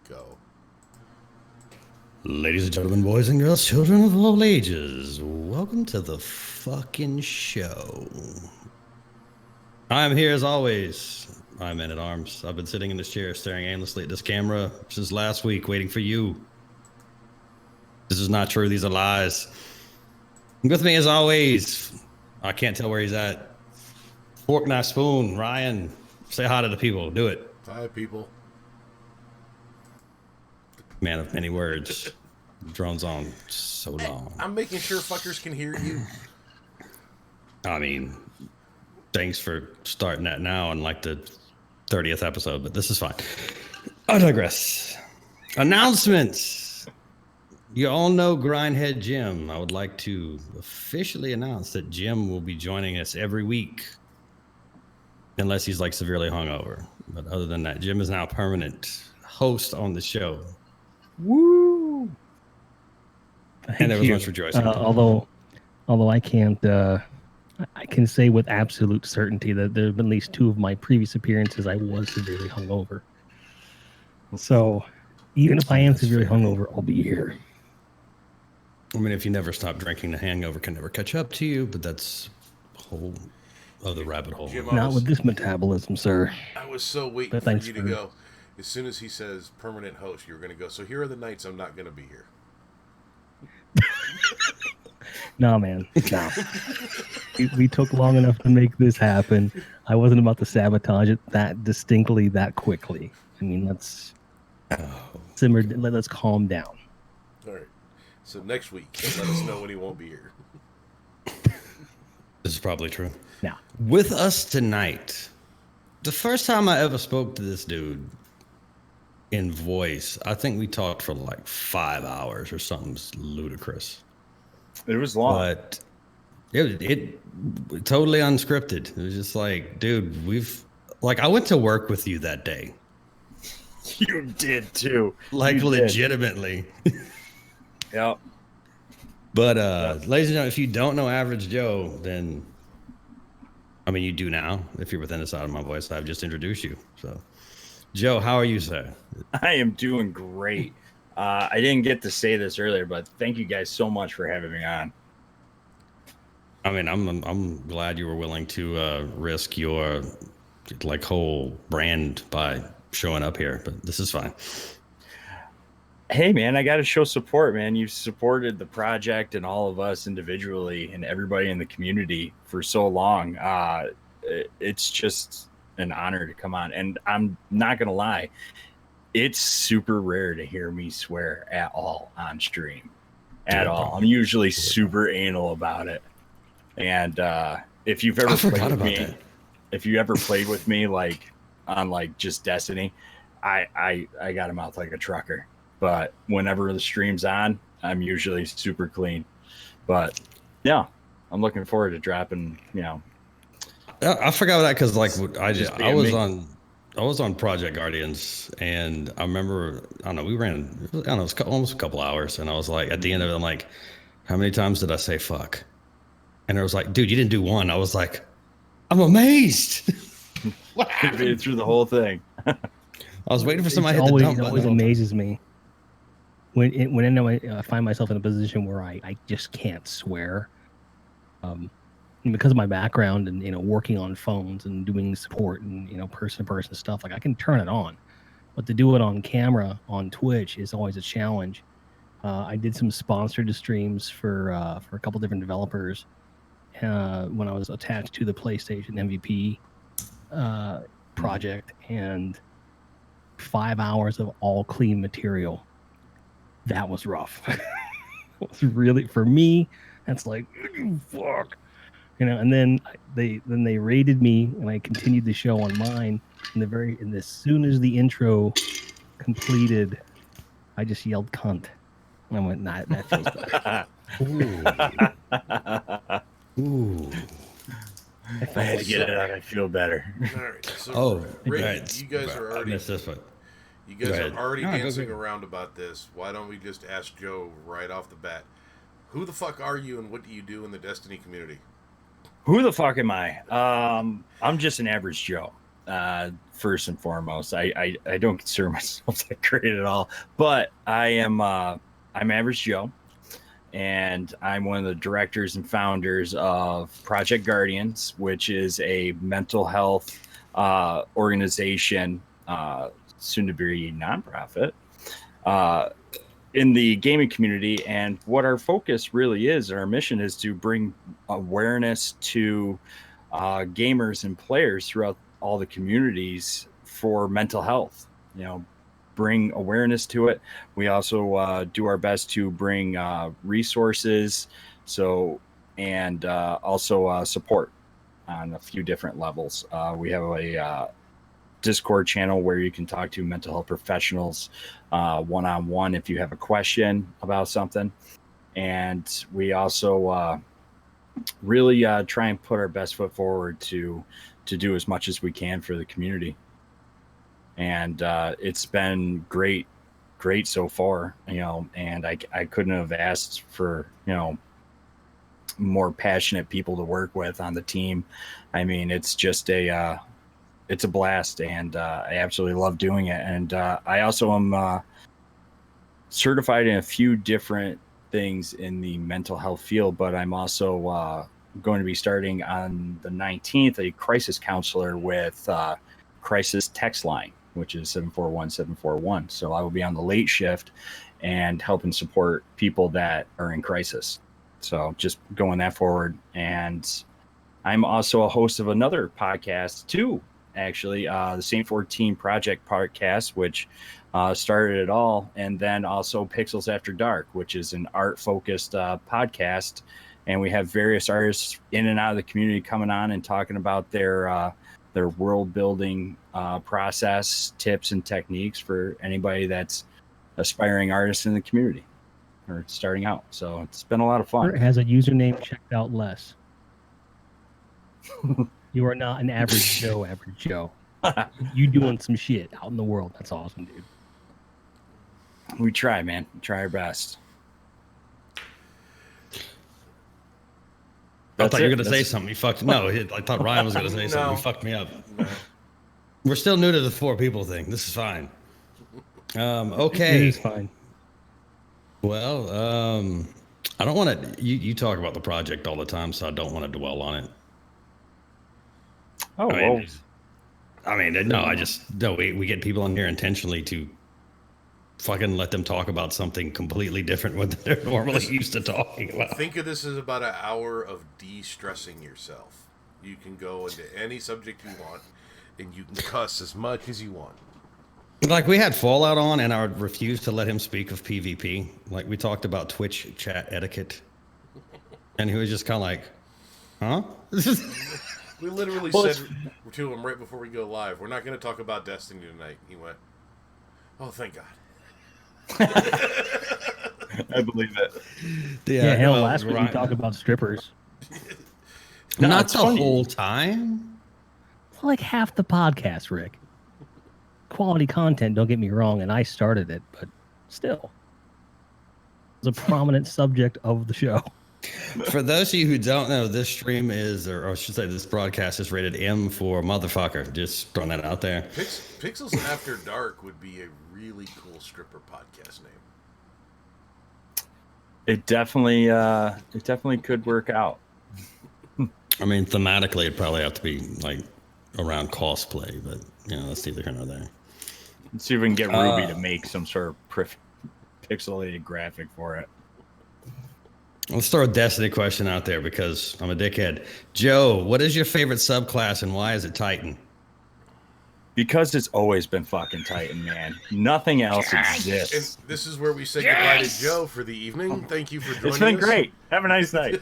Go. Ladies and gentlemen, boys and girls, children of all ages, welcome to the fucking show. I'm here as always. I'm Man at Arms. I've been sitting in this chair staring aimlessly at this camera since last week, waiting for you. This is not true. These are lies. With me as always, I can't tell where he's at. Fork, knife, spoon. Ryan, say hi to the people. Do it. Hi, people. Man of many words. Drones on so long. I'm making sure fuckers can hear you. I mean, thanks for starting that now on like the 30th episode, but this is fine. I digress. Announcements. You all know Grindhead Jim. I would like to officially announce that Jim will be joining us every week. Unless he's like severely hungover. But other than that, Jim is now a permanent host on the show. Woo! And there was much rejoicing. Although I can't, I can say with absolute certainty that there have been at least two of my previous appearances I was severely hungover. So even if I am severely hungover, I'll be here. I mean, if you never stop drinking, the hangover can never catch up to you, but that's a whole other rabbit hole. Jim, Not with this metabolism, sir. I was so waiting for you to go. As soon as he says permanent host, you were going to go. So here are the nights I'm not going to be here. No, man. No. we took long enough to make this happen. I wasn't about to sabotage it that distinctly, that quickly. I mean, let's simmer. Let's calm down. All right. So next week, let us know when he won't be here. This is probably true. Yeah. With us tonight, the first time I ever spoke to this dude in voice, I think we talked for like 5 hours or something ludicrous. It was long. But it totally unscripted. It was just like, dude, I went to work with you that day. You did too. Like legitimately. Yep. But ladies and gentlemen, if you don't know Average Joe, then I mean you do now. If you're within the sound of my voice, I've just introduced you. So Joe, how are you, sir? I am doing great. I didn't get to say this earlier, but thank you guys so much for having me on. I mean, I'm glad you were willing to risk your like whole brand by showing up here, but this is fine. Hey, man, I got to show support, man. You've supported the project and all of us individually and everybody in the community for so long. It's just an honor to come on. And I'm not going to lie. It's super rare to hear me swear at all on stream. At all. I'm usually super anal about it. And if you've ever played with me, if you ever played with me like on like just Destiny, I got a mouth like a trucker. But whenever the stream's on, I'm usually super clean. But yeah, I'm looking forward to dropping, you know. I forgot that because like I was on Project Guardians, and I remember, I don't know, we ran, I don't know, it was almost a couple hours, and I was like, at the end of it, I'm like, how many times did I say fuck? And I was like, dude, you didn't do one. I was like, I'm amazed. What happened? Made it through the whole thing. I was waiting for somebody to hit the dump button. It always amazes me when I find myself in a position where I just can't swear. because of my background and working on phones and doing support and person-to-person stuff, like I can turn it on, but to do it on camera on Twitch is always a challenge. I did some sponsored streams for a couple different developers when I was attached to the PlayStation MVP project, and 5 hours of all clean material. That was rough. It was really, for me, that's like, fuck. And then they rated me, and I continued the show on mine. And as soon as the intro completed, I just yelled "cunt." And I went, "Nah, that feels better." Ooh. I had to get it out. I feel better. All right. So, Rick, right. you guys are already dancing around about this. Why don't we just ask Joe right off the bat? Who the fuck are you, and what do you do in the Destiny community? Who the fuck am I? I'm just an average Joe. First and foremost, I don't consider myself that great at all, but I'm average Joe, and I'm one of the directors and founders of Project Guardians, which is a mental health organization, soon to be nonprofit, in the gaming community. And what our focus really is, our mission is to bring awareness to gamers and players throughout all the communities for mental health. Bring awareness to it. We also do our best to bring resources, and also support on a few different levels. We have a Discord channel where you can talk to mental health professionals one-on-one if you have a question about something. And we also really try and put our best foot forward to do as much as we can for the community. And it's been great so far, and I couldn't have asked for, more passionate people to work with on the team. I mean, it's just it's a blast, and I absolutely love doing it. And I also am certified in a few different things in the mental health field, but I'm also going to be starting on the 19th a crisis counselor with Crisis Text Line, which is 741-741. So I will be on the late shift and helping support people that are in crisis. So just going that forward. And I'm also a host of another podcast too, actually, the Saint 14 Project podcast, which started it all. And then also Pixels After Dark, which is an art-focused podcast. And we have various artists in and out of the community coming on and talking about their world building process, tips, and techniques for anybody that's aspiring artist in the community or starting out. So it's been a lot of fun. It has a username checked out less. You are not an average Joe, You doing some shit out in the world. That's awesome, dude. We try, man. We try our best. I thought you were going to say something. You fucked. No, I thought Ryan was going to say something. You fucked me up. No. We're still new to the 4 people thing. This is fine. Okay. It is fine. Well, I don't want to. You talk about the project all the time, so I don't want to dwell on it. Oh, no. We get people in here intentionally to fucking let them talk about something completely different what they're normally used to talking about. Think of this as about an hour of de-stressing yourself. You can go into any subject you want, and you can cuss as much as you want. Like we had Fallout on, and I refused to let him speak of PvP. Like we talked about Twitch chat etiquette, and he was just kind of like, "Huh?" We literally said to him right before we go live, "We're not going to talk about Destiny tonight." He went, "Oh, thank God." I believe it. Yeah, hell, last week we talked about strippers. Not the whole time. Well, like half the podcast, Rick. Quality content, don't get me wrong, and I started it, but still. It's a prominent subject of the show. For those of you who don't know, this stream is, or I should say this broadcast is rated M for motherfucker. Just throwing that out there. Pixels After Dark would be a really cool stripper podcast name. It definitely could work out. I mean, thematically, it'd probably have to be like around cosplay, but that's neither here nor there. Let's see if we can get Ruby to make some sort of pixelated graphic for it. Let's throw a Destiny question out there because I'm a dickhead. Joe, what is your favorite subclass and why is it Titan? Because it's always been fucking Titan, man. Nothing else exists. And this is where we say goodbye to Joe for the evening. Thank you for joining us. It's been great. Have a nice night.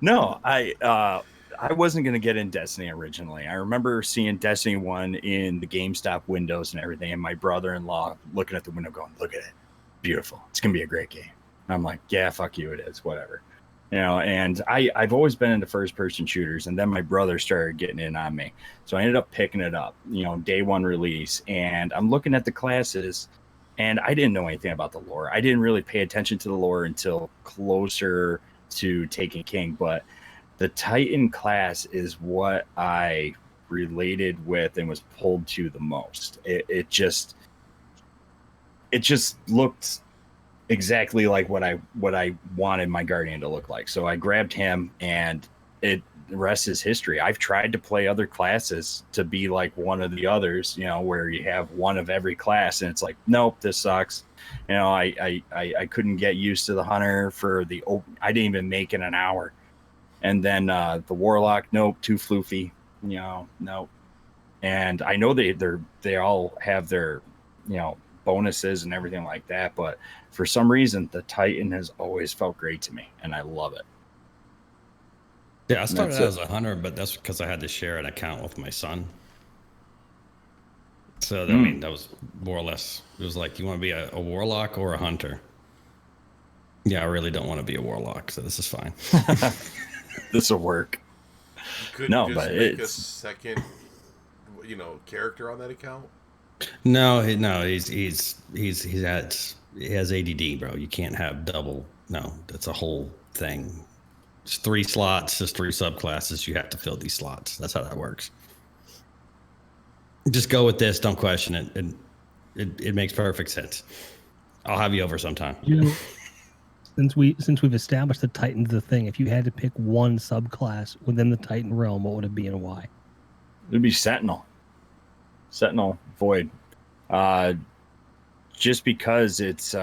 No, I wasn't going to get in Destiny originally. I remember seeing Destiny 1 in the GameStop windows and everything, and my brother-in-law looking at the window going, look at it. Beautiful. It's going to be a great game. And I'm like, yeah, fuck you, it is. Whatever. And I've always been into first-person shooters, and then my brother started getting in on me. So I ended up picking it up, day one release, and I'm looking at the classes, and I didn't know anything about the lore. I didn't really pay attention to the lore until closer to Taken King, but the Titan class is what I related with and was pulled to the most. It just looked exactly like what I wanted my Guardian to look like. So I grabbed him, and the rest is history. I've tried to play other classes to be like one of the others, where you have one of every class, and it's like, nope, this sucks. I couldn't get used to the hunter for I didn't even make it an hour. And then the warlock, nope, too floofy, nope. And I know they all have their, bonuses and everything like that, but for some reason the Titan has always felt great to me, and I love it. Yeah, I started out as a hunter, but that's because I had to share an account with my son. So I mean, that was more or less. It was like, you want to be a warlock or a hunter? Yeah, I really don't want to be a warlock, so this is fine. This will work. Could you just make a second, character on that account? No, he has ADD, bro. You can't have double. No, that's a whole thing. It's 3 slots, just 3 subclasses. You have to fill these slots. That's how that works. Just go with this. Don't question it. It makes perfect sense. I'll have you over sometime. Since we've established the Titan's the thing, if you had to pick one subclass within the Titan realm, what would it be and why? It'd be Sentinel Void. Just because it's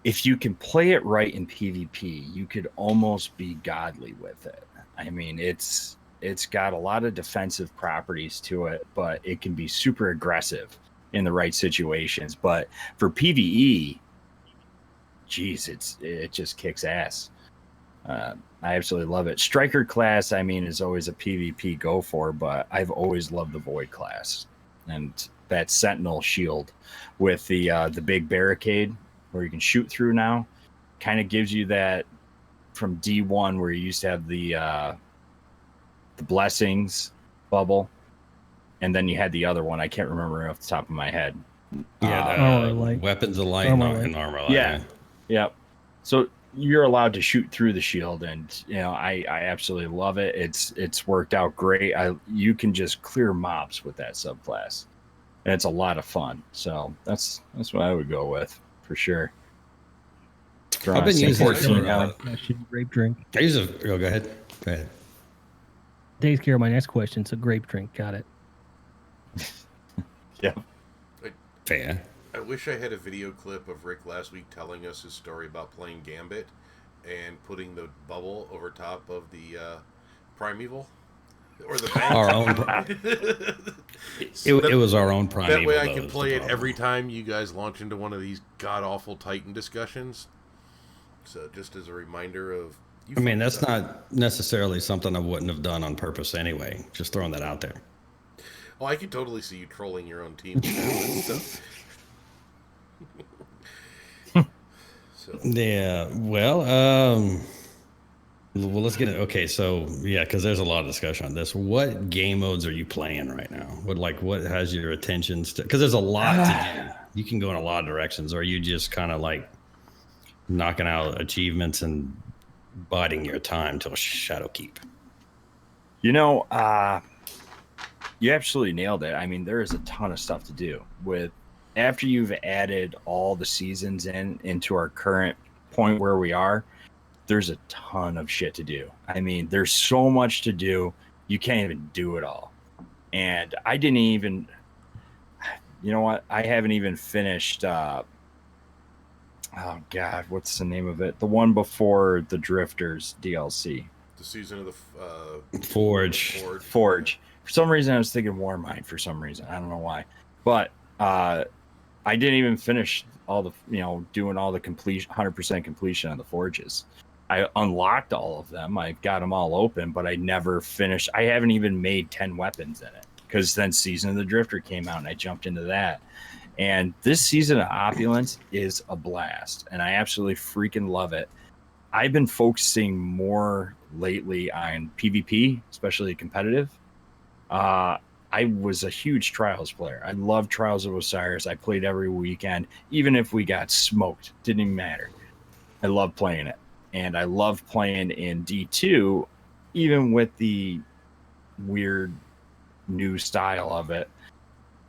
if you can play it right in PvP, you could almost be godly with it. I mean, it's got a lot of defensive properties to it, but it can be super aggressive in the right situations. But for PvE, geez, it just kicks ass. I absolutely love it. Striker class, I mean, is always a PvP go for, but I've always loved the Void class. And that Sentinel shield with the big barricade where you can shoot through now kind of gives you that from D1 where you used to have the blessings bubble, and then you had the other one. I can't remember off the top of my head. Yeah, weapons of light and armor light. Yeah. Yep. So you're allowed to shoot through the shield, and I absolutely love it. It's worked out great. You can just clear mobs with that subclass, and it's a lot of fun. So that's what I would go with for sure. I've been using grape drink. I use go ahead. Takes care of my next question. So grape drink, got it. Yeah. Fair. I wish I had a video clip of Rick last week telling us his story about playing Gambit and putting the bubble over top of the Primeval. Or the bank. Our own. It was our own Primeval. That way I can play it every time you guys launch into one of these god-awful Titan discussions. So just as a reminder of... I mean, that's not necessarily something I wouldn't have done on purpose anyway. Just throwing that out there. Oh, I could totally see you trolling your own team. So, yeah, well, let's get it. Okay, so yeah, because there's a lot of discussion on this. What game modes are you playing right now? What has your attention? Because there's a lot to do. You can go in a lot of directions. Or are you just kind of like knocking out achievements and biding your time till Shadowkeep? You absolutely nailed it. I mean, there is a ton of stuff to do after you've added all the seasons into our current point where we are. there's a ton of shit to do. I mean, there's so much to do. You can't even do it all. And I didn't even, you know what? I haven't even finished, oh God, what's the name of it? The one before the Drifters DLC. The season of the Forge. Forge. For some reason, I was thinking Warmind for some reason. I don't know why. But I didn't even finish all the, doing all the completion, 100% completion on the Forges. I unlocked all of them. I got them all open, but I never finished. I haven't even made 10 weapons in it because then Season of the Drifter came out and I jumped into that. And this season of Opulence is a blast, and I absolutely freaking love it. I've been focusing more lately on PvP, especially competitive. I was a huge Trials player. I love Trials of Osiris. I played every weekend, even if we got smoked. Didn't even matter. I love playing it. And I love playing in D2, even with the weird new style of it,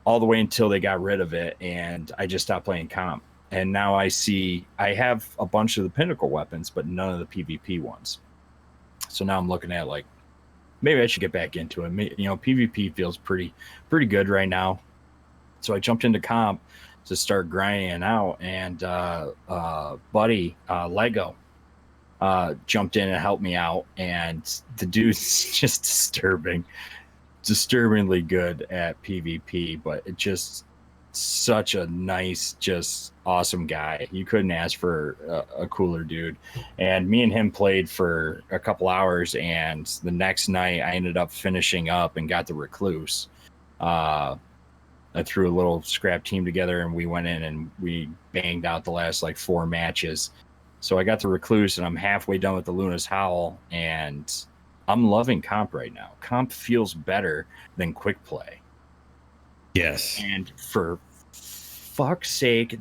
all the way until they got rid of it. And I just stopped playing comp. And now I have a bunch of the pinnacle weapons, but none of the PvP ones. So now I'm looking at maybe I should get back into it. PvP feels pretty good right now. So I jumped into comp to start grinding out, and buddy Lego jumped in and helped me out, and the dude's just disturbingly good at PvP, but it just such a nice, just awesome guy. You couldn't ask for a cooler dude. And me and him played for a couple hours, and the next night I ended up finishing up and got the Recluse. I threw a little scrap team together, and we went in and we banged out the last 4 matches. So I got the Recluse, and I'm halfway done with the Luna's Howl, and I'm loving comp right now. Comp feels better than quick play. Yes. And for fuck's sake,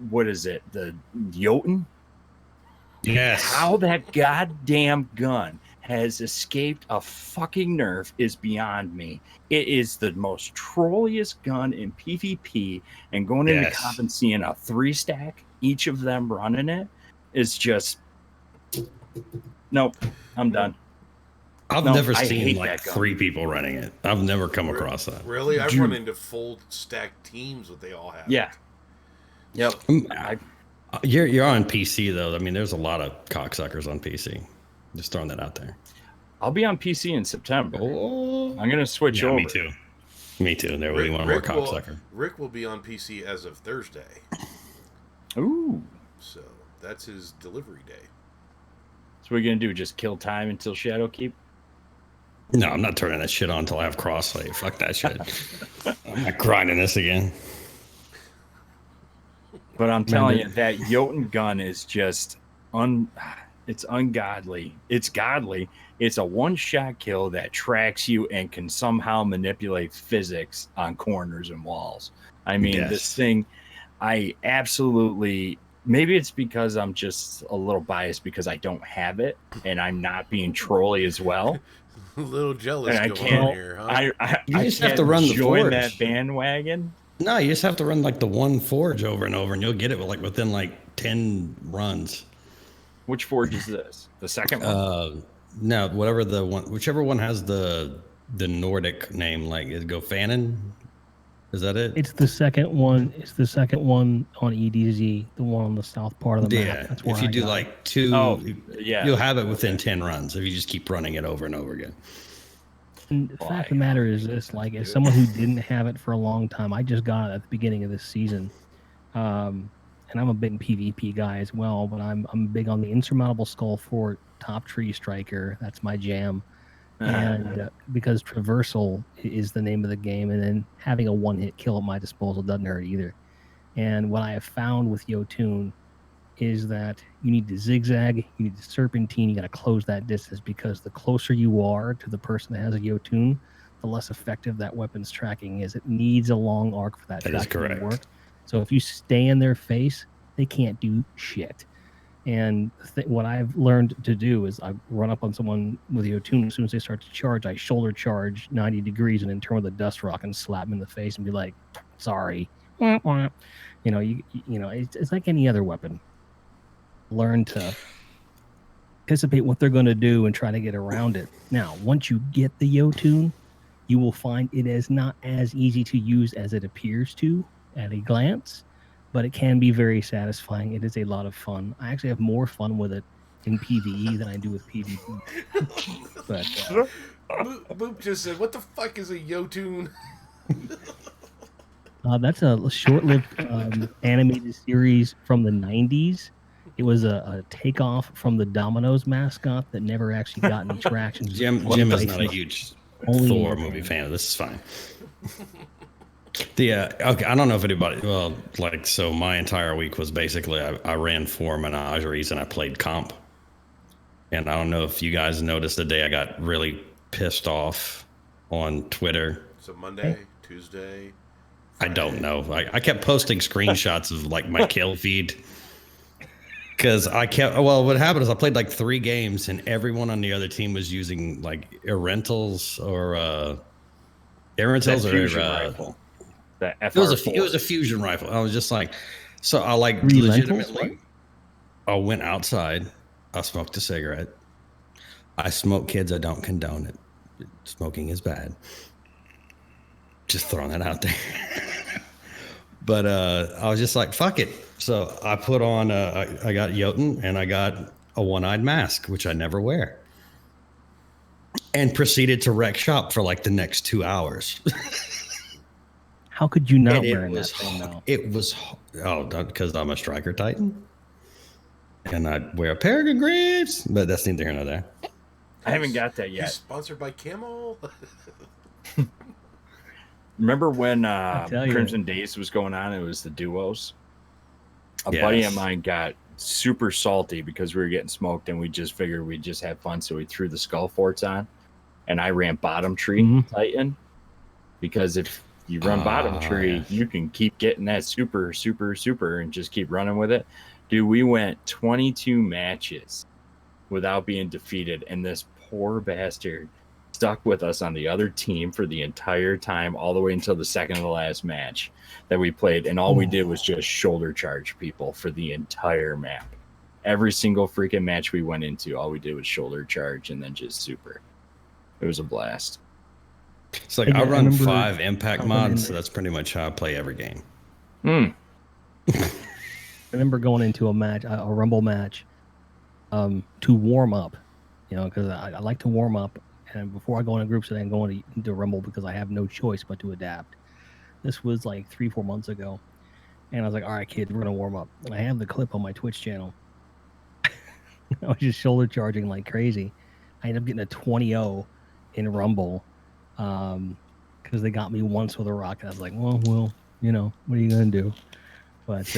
what is it? The Jotun? Yes. How that goddamn gun has escaped a fucking nerf is beyond me. It is the most trolliest gun in PvP, and going into comp and seeing a 3-stack, each of them running it, is just nope. I'm done. I've never seen 3 people running it. I've never come across that. Really? I've run into full stack teams that they all have. Yeah. Yep. You're on PC though. I mean, there's a lot of cocksuckers on PC. Just throwing that out there. I'll be on PC in September. Oh, I'm gonna switch over. Me too. Me too. There will be one more cocksucker. Rick will be on PC as of Thursday. Ooh. So that's his delivery day. So what are you gonna do? Just kill time until Shadowkeep? No, I'm not turning that shit on until I have crossplay. Fuck that shit. I'm not grinding this again. But I'm telling you, that Jotun gun is just it's ungodly. It's godly. It's a one-shot kill that tracks you and can somehow manipulate physics on corners and walls. I mean, This thing, I absolutely... Maybe it's because I'm just a little biased because I don't have it and I'm not being trolly as well. A little jealous and going on here, huh? You just have to run the Forge. That bandwagon. No, you just have to run the one Forge over and over, and you'll get it within 10 runs. Which Forge is this? The second one? No, whichever one has the Nordic name, is Gofanon. Is that it? It's the second one. It's the second one on EDZ, the one on the south part of the map. That's where if you do 2, yeah, you'll have it within 10 runs if you just keep running it over and over again. And the fact of the matter is this: as someone who didn't have it for a long time, I just got it at the beginning of this season, and I'm a big PvP guy as well. But I'm big on the Insurmountable Skull Fort Top Tree Striker. That's my jam. And because traversal is the name of the game, and then having a one-hit kill at my disposal doesn't hurt either. And what I have found with Jotun is that you need to zigzag, you need to serpentine, you got to close that distance, because the closer you are to the person that has a Jotun, the less effective that weapon's tracking is. It needs a long arc for that tracking to work. So if you stay in their face, they can't do shit. And what I've learned to do is I run up on someone with a Jotun. As soon as they start to charge, I shoulder charge 90 degrees and then turn with a dust rock and slap them in the face and be like, sorry. It's like any other weapon. Learn to anticipate what they're going to do and try to get around it. Now, once you get the Yotun, you will find it is not as easy to use as it appears to at a glance, but it can be very satisfying. It is a lot of fun. I actually have more fun with it in PvE than I do with PvP. But Boop just said, "What the fuck is a Yotun?" that's a short-lived animated series from the 90s. It was a takeoff from the Domino's mascot that never actually got any traction. Jim is not a huge Thor movie fan. This is fine. Okay, I don't know if anybody. Well, like, so my entire week was basically I ran 4 menageries and I played comp. And I don't know if you guys noticed the day I got really pissed off on Twitter. So Monday, Tuesday. Friday. I don't know. I kept posting screenshots of like my kill feed. Because what happened is I played like 3 games and everyone on the other team was using like rifle. That it was a fusion rifle. I was just like, so I like legitimately. I went outside. I smoked a cigarette. I smoke kids. I don't condone it. Smoking is bad. Just throwing that out there. But I was just like, fuck it. So I put on, I got Jotun and I got a one-eyed mask, which I never wear. And proceeded to wreck shop for like the next 2 hours. How could you not wear that thing now? It was, because I'm a striker titan. And I wear Peregrine Greaves, but that's neither here nor there. I haven't got that yet. He's sponsored by Camel. Remember when Crimson Days was going on? It was the duos. A buddy of mine got super salty because we were getting smoked, and we just figured we'd just have fun, so we threw the skull forts on, and I ran bottom tree Titan, because if you run bottom tree, you can keep getting that super, and just keep running with it. Dude, we went 22 matches without being defeated, and this poor bastard stuck with us on the other team for the entire time, all the way until the second to the last match that we played, and all we did was just shoulder charge people for the entire map. Every single freaking match we went into, all we did was shoulder charge and then just super. It was a blast. It's like I run 5 impact mods, so that's pretty much how I play every game. I remember going into a match, a Rumble match, to warm up, because I like to warm up. And before I go into groups, I go into Rumble because I have no choice but to adapt. This was like 3-4 months ago. And I was like, all right, kids, we're going to warm up. And I have the clip on my Twitch channel. I was just shoulder charging like crazy. I ended up getting a 20-0 in Rumble because they got me once with a rocket. I was like, well, what are you going to do? But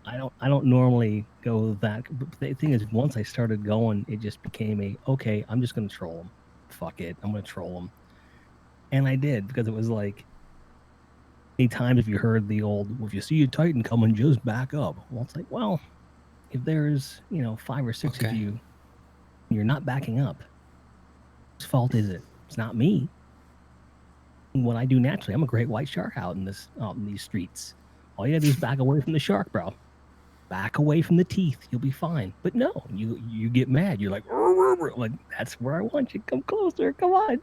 I don't normally go that. But the thing is, once I started going, it just became okay, I'm just going to troll them. Fuck it, I'm going to troll them. And I did, because it was like, any times if you heard the old, if you see a Titan coming, just back up. Well, it's like, well, if there's, 5 or 6 of you, you're not backing up. Whose fault is it? It's not me. What I do naturally, I'm a great white shark out in these streets. All you gotta do is back away from the shark, bro. Back away from the teeth. You'll be fine. But no, you get mad. You're like, like, that's where I want you. Come closer. Come on.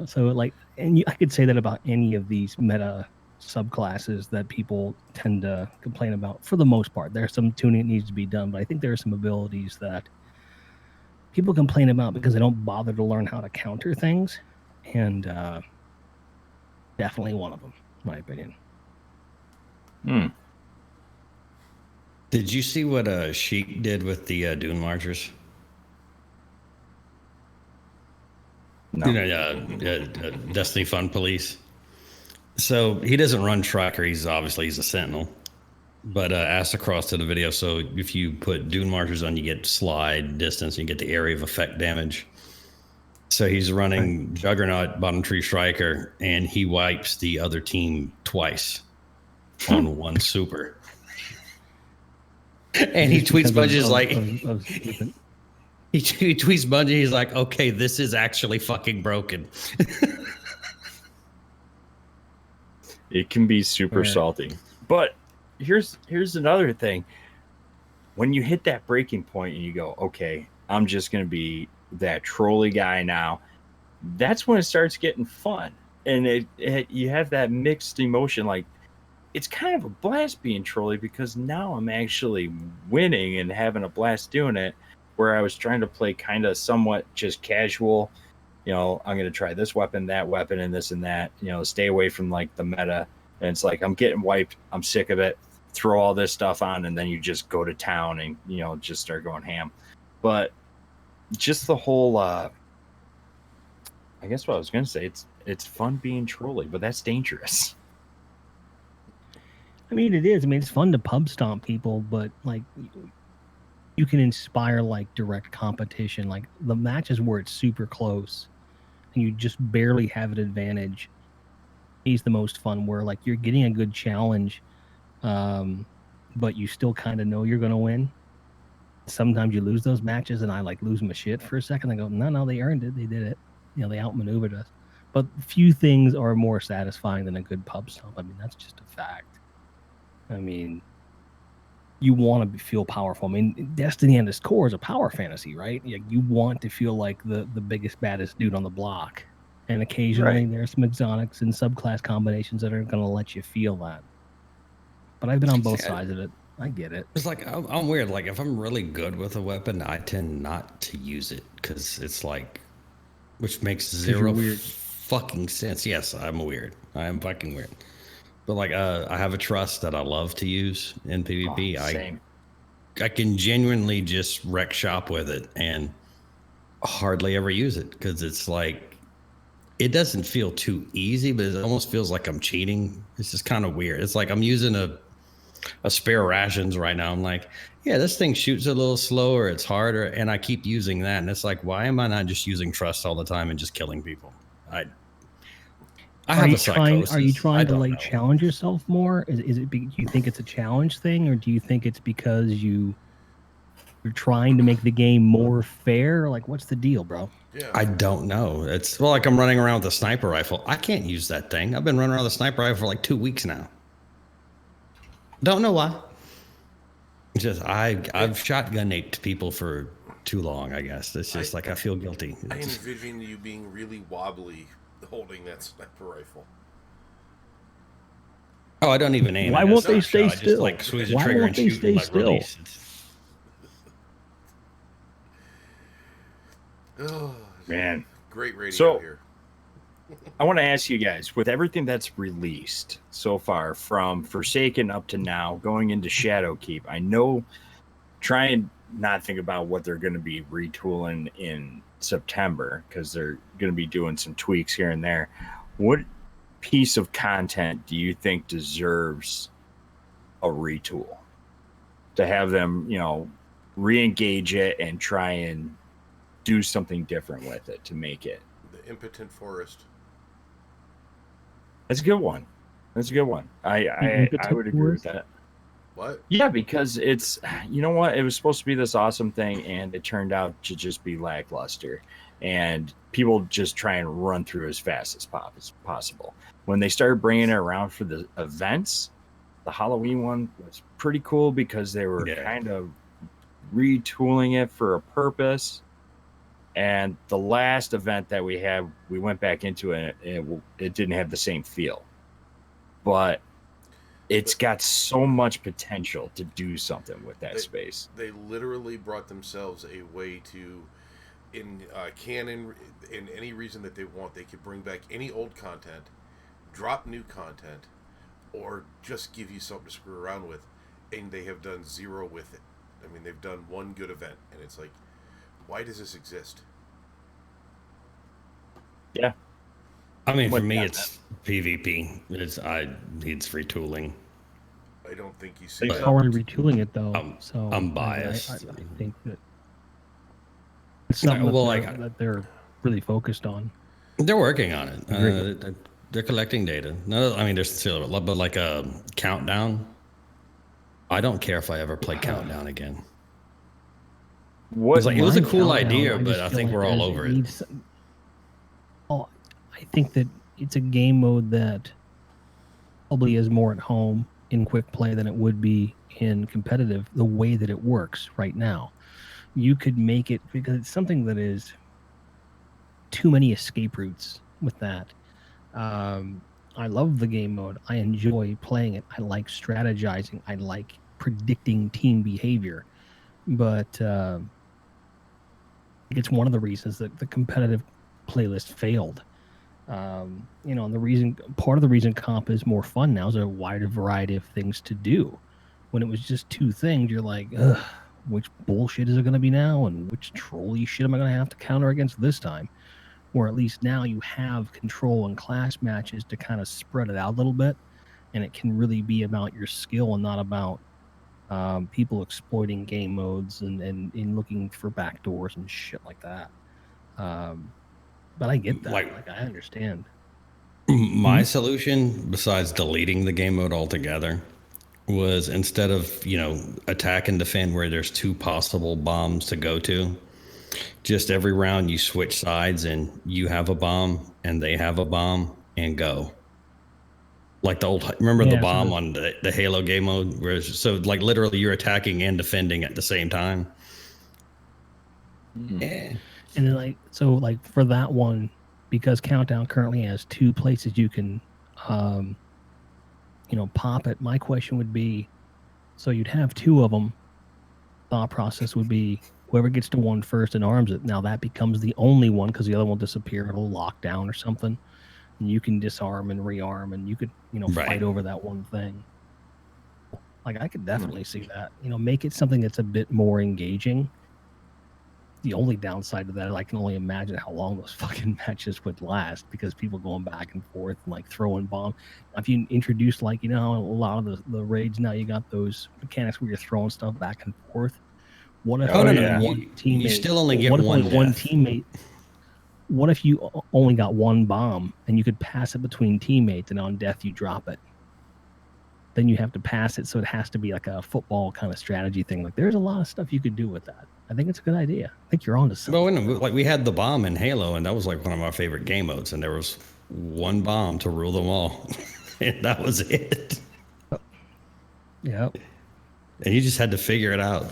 So like, and I could say that about any of these meta subclasses that people tend to complain about. For the most part, there's some tuning that needs to be done, but I think there are some abilities that people complain about because they don't bother to learn how to counter things, and definitely one of them, in my opinion. Did you see what Sheik did with the Dune Marchers? No. Destiny Fun Police. So he doesn't run tracker. He's a Sentinel. But asked across to the video. So if you put Dune Marchers on, you get slide distance. You get the area of effect damage. So he's running Juggernaut, bottom tree striker, and he wipes the other team twice on one super. And he tweets Bungie like, he tweets Bungie, he's like, okay, this is actually fucking broken. It can be super salty. But here's another thing. when you hit that breaking point and you go, okay, I'm just going to be that trolley guy now, that's when it starts getting fun. And you have that mixed emotion. Like, it's kind of a blast being trolley because now I'm actually winning and having a blast doing it, where I was trying to play kind of somewhat just casual. I'm going to try this weapon, that weapon, and this and that, stay away from like the meta. And it's like, I'm getting wiped. I'm sick of it. Throw all this stuff on. And then you just go to town and, just start going ham. But just the whole, I guess what I was going to say, it's fun being trolley, but that's dangerous. I mean, it is. I mean, it's fun to pub stomp people, but like, you can inspire like direct competition. Like the matches where it's super close and you just barely have an advantage. He's the most fun where like you're getting a good challenge, but you still kind of know you're going to win. Sometimes you lose those matches and I like lose my shit for a second. I go, no, they earned it. They did it. They outmaneuvered us. But few things are more satisfying than a good pub stomp. I mean, that's just a fact. I mean, you want to feel powerful. I mean, Destiny and its core is a power fantasy, right? You want to feel like the biggest, baddest dude on the block. And occasionally there's some exotics and subclass combinations that are going to let you feel that. But I've been on both sides of it. I get it. It's like, I'm weird. Like, if I'm really good with a weapon, I tend not to use it because it's like, which makes zero fucking sense. Yes, I'm weird. I am fucking weird. But like, I have a trust that I love to use in PvP. Same. I can genuinely just wreck shop with it and hardly ever use it because it's like, it doesn't feel too easy, but it almost feels like I'm cheating. It's just kind of weird. It's like I'm using a spare rations right now. I'm like, yeah, this thing shoots a little slower. It's harder. And I keep using that. And it's like, why am I not just using trust all the time and just killing people? I have a psychosis. Are you trying to like challenge yourself more? Do you think it's a challenge thing, or do you think it's because you're trying to make the game more fair? Like, what's the deal, bro? Yeah. I don't know. It's like I'm running around with a sniper rifle. I can't use that thing. I've been running around with a sniper rifle for like 2 weeks now. Don't know why. Just I've shotgun aped people for too long, I guess. It's just like I feel guilty. I envision you being really wobbly holding that sniper rifle. Oh, I don't even aim. Why won't they stay I just still? like squeeze the Why trigger won't and they shoot stay and like still? release. Oh Man, great radio So- here. I want to ask you guys, with everything that's released so far, from Forsaken up to now, going into Shadowkeep, I know, try and not think about what they're going to be retooling in September, because they're going to be doing some tweaks here and there. What piece of content do you think deserves a retool? To have them, re-engage it and try and do something different with it to make it. The impotent forest. That's a good one. I would agree with that. What? Yeah, because it's, you know what? It was supposed to be this awesome thing, and it turned out to just be lackluster. And people just try and run through as fast as possible. When they started bringing it around for the events, the Halloween one was pretty cool because they were kind of retooling it for a purpose. And the last event that we had, we went back into it, and it didn't have the same feel. But it's got so much potential to do something with that space. They literally brought themselves a way to, in canon, in any reason that they want, they could bring back any old content, drop new content, or just give you something to screw around with. And they have done zero with it. I mean, they've done one good event, and it's like, why does this exist? Yeah. I mean, for me, it's PvP. It's retooling. I don't think you see They've that. already retooling it though, so I'm biased. I think that it's something Well, that they're really focused on. They're working on it. They're collecting data. No, I mean, there's still, but like a countdown. I don't care if I ever play countdown again. It was a cool idea, but I think we're all over it. I think that it's a game mode that probably is more at home in quick play than it would be in competitive, the way that it works right now. You could make it, because it's something that is too many escape routes with that. I love the game mode. I enjoy playing it. I like strategizing. I like predicting team behavior. But it's one of the reasons that the competitive playlist failed. And part of the reason comp is more fun now is a wider variety of things to do. When it was just two things, you're like, ugh, which bullshit is it going to be now? And which trolly shit am I going to have to counter against this time? Or at least now you have control and class matches to kind of spread it out a little bit. And it can really be about your skill and not about people exploiting game modes and looking for backdoors and shit like that. But I get that. Like I understand. My solution, besides deleting the game mode altogether, was instead of, attack and defend where there's two possible bombs to go to, just every round you switch sides and you have a bomb and they have a bomb and go. Like the old, remember the bomb on the Halo game mode? Where like literally you're attacking and defending at the same time. Yeah. And then for that one, because Countdown currently has two places you can, pop it. My question would be, so you'd have two of them. Thought process would be whoever gets to one first and arms it. Now that becomes the only one because the other one will disappear. It'll lock down or something. And you can disarm and rearm, and you could, fight over that one thing. Like I could definitely see that. Make it something that's a bit more engaging. The only downside to that, I can only imagine how long those fucking matches would last because people going back and forth and like throwing bombs. If you introduce a lot of the raids now, you got those mechanics where you're throwing stuff back and forth. What if one teammate? You still only get one teammate. What if you only got one bomb and you could pass it between teammates and on death you drop it? Then you have to pass it, so it has to be like a football kind of strategy thing. Like there's a lot of stuff you could do with that. I think it's a good idea. I think you're onto something. Well, we had the bomb in Halo, and that was like one of my favorite game modes, and there was one bomb to rule them all. And that was it. Yep. And you just had to figure it out.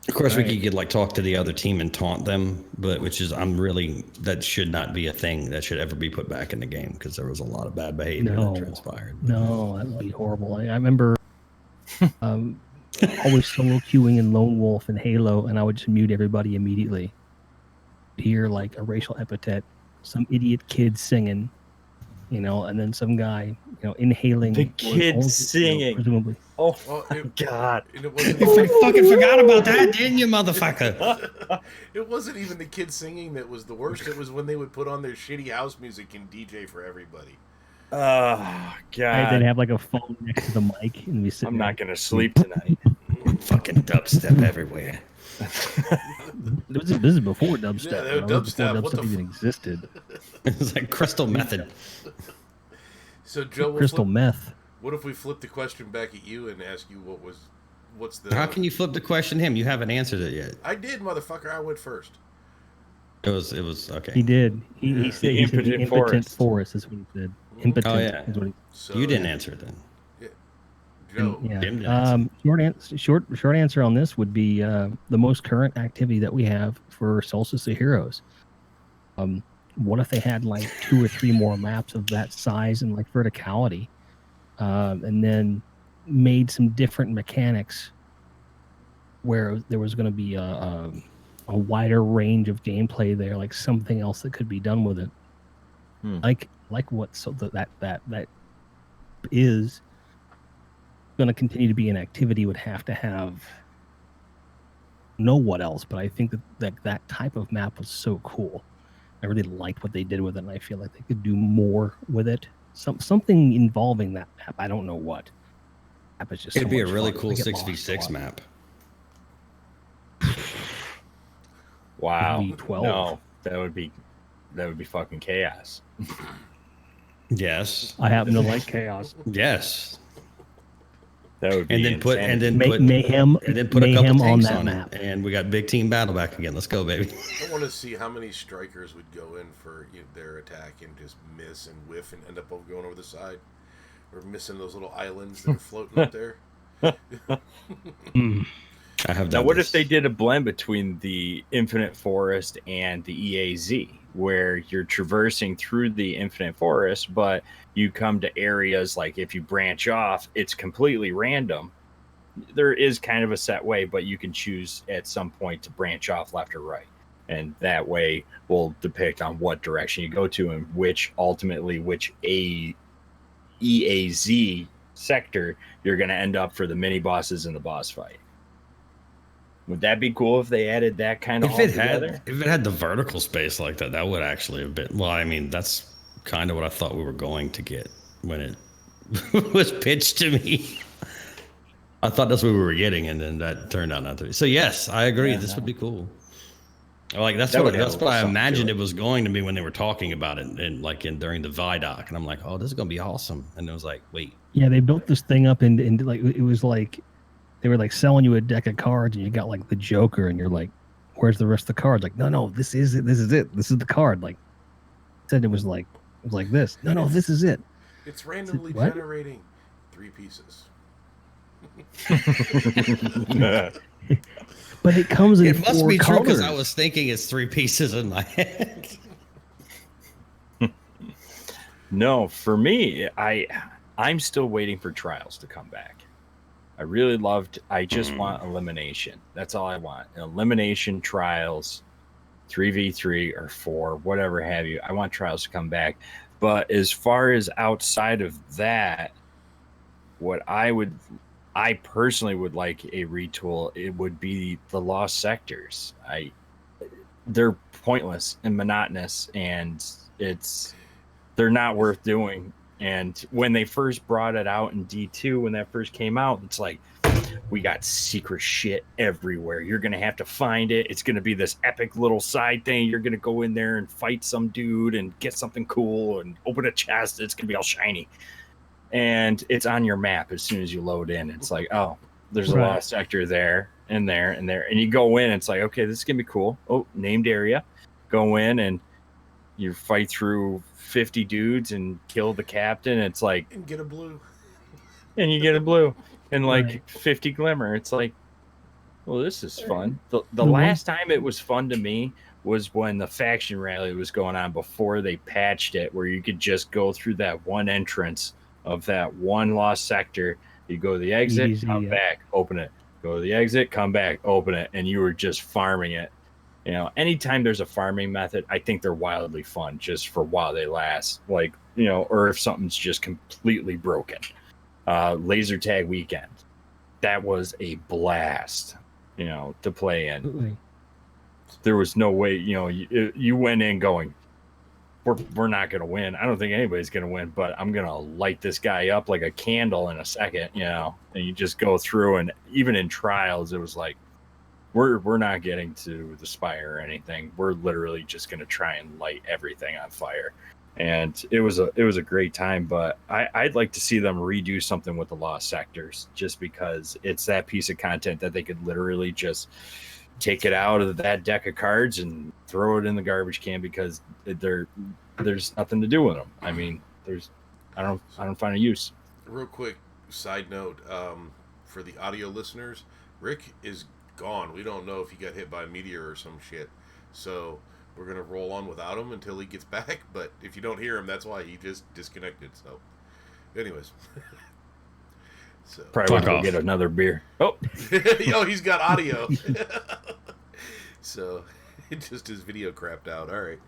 Of course, we could talk to the other team and taunt them, but that should not be a thing that should ever be put back in the game because there was a lot of bad behavior that transpired. No, that would be horrible. I remember always solo queuing in Lone Wolf and Halo, and I would just mute everybody immediately. Hear like a racial epithet, some idiot kid singing, and then some guy, inhaling. The kid singing. Presumably. Oh, God. And it wasn't You fucking forgot about that, didn't you, motherfucker? It wasn't even the kid singing that was the worst. It was when they would put on their shitty house music and DJ for everybody. Oh, God. They'd have like a phone next to the mic and be sitting. I'm not going to sleep tonight. Fucking dubstep everywhere. This is before dubstep. Yeah, dubstep. Before dubstep even existed. It's like Crystal Method. So, Joe, Crystal meth. What if we flip the question back at you and ask you what's the... How can you flip the question to him? You haven't answered it yet. I did, motherfucker. I went first. It was okay. He did. He said the impotent forest is what he said. Impotent is what he So, you didn't answer it then. Yeah. Joe. Yeah. Short answer on this would be the most current activity that we have for Solstice of Heroes. What if they had like 2 or 3 more maps of that size and like verticality, and then made some different mechanics where there was going to be a wider range of gameplay there, like something else that could be done with it, like what that is going to continue to be an activity would have to have know what else, but I think that type of map was so cool. I really liked what they did with it, and I feel like they could do more with it. Something involving that map. I don't know what. Map is just It'd be a really cool 6v6 map. Wow. V12. No, that would be fucking chaos. Yes. I happen to like chaos. Yes. That would be mayhem. And then put a couple tanks on map. it, and we got big team battle back again. Let's go, baby. I want to see how many strikers would go in for their attack and just miss and whiff and end up going over the side. We're missing those little islands that are floating up there. I have Now, done what this. if they did a blend between the Infinite Forest and the EAZ, where you're traversing through the Infinite Forest, but you come to areas like if you branch off, it's completely random. There is kind of a set way, but you can choose at some point to branch off left or right. And that way will depict on what direction you go to and which EAZ sector you're going to end up for the mini bosses and the boss fight. Would that be cool if they added that kind of If all it together? had the vertical space like that, that would actually have been. Well, I mean, that's kind of what I thought we were going to get when it was pitched to me. I thought that's what we were getting, and then that turned out not to be. So yes, I agree. Yeah, this no. would be cool. Like that's That what would have that's a what I little something to imagined it. it was going to be when they were talking about it, and during the Vidoc, and I'm like, oh, this is gonna be awesome. And it was like, wait, Yeah, they built this thing up and like it was like they were like selling you a deck of cards and you got like the Joker and you're like, where's the rest of the cards? Like, no, this is it. This is it. This is the card. Like said it was like this. No, this is it. It's randomly What? generating 3 pieces. But it comes in it must 4 be true because colors. I was thinking it's 3 pieces in my head. No, for me, I'm still waiting for Trials to come back. I just want elimination. That's all I want. Elimination, Trials, 3v3 or 4, whatever have you. I want Trials to come back. But as far as outside of that, what I personally would like a retool, it would be the Lost Sectors. They're pointless and monotonous, and they're not worth doing. And when they first brought it out in D2, when that first came out, it's like, we got secret shit everywhere. You're going to have to find it. It's going to be this epic little side thing. You're going to go in there and fight some dude and get something cool and open a chest. It's going to be all shiny. And it's on your map as soon as you load in. It's like, oh, there's a Lost Sector there and there and there. And you go in, it's like, okay, this is going to be cool. Oh, named area. Go in and you fight through 50 dudes and kill the captain. It's like, And get a blue. and you get a blue and like 50 glimmer. It's like, well, this is fun. The last time it was fun to me was when the faction rally was going on before they patched it, where you could just go through that one entrance of that one Lost Sector. You go to the exit, Easy, come back, open it. Go to the exit, come back, open it, and you were just farming it. You know, anytime there's a farming method, I think they're wildly fun just for while they last. Like, you know, or if something's just completely broken. Laser tag weekend. That was a blast, you know, to play in. Absolutely. There was no way, you know, you went in going, we're not going to win. I don't think anybody's going to win, but I'm going to light this guy up like a candle in a second, you know, and you just go through. And even in trials, it was like, we're not getting to the spire or anything. We're literally just going to try and light everything on fire. And it was a great time, but I'd like to see them redo something with the Lost Sectors, just because it's that piece of content that they could literally just take it out of that deck of cards and throw it in the garbage can, because there's nothing to do with them. I mean, I don't find a use. Real quick side note, for the audio listeners, Rick is gone. We don't know if he got hit by a meteor or some shit. So we're going to roll on without him until he gets back. But if you don't hear him, that's why he just disconnected. So anyways. So. Probably want to go get another beer. Oh, Yo, he's got audio. So just his video crapped out. All right.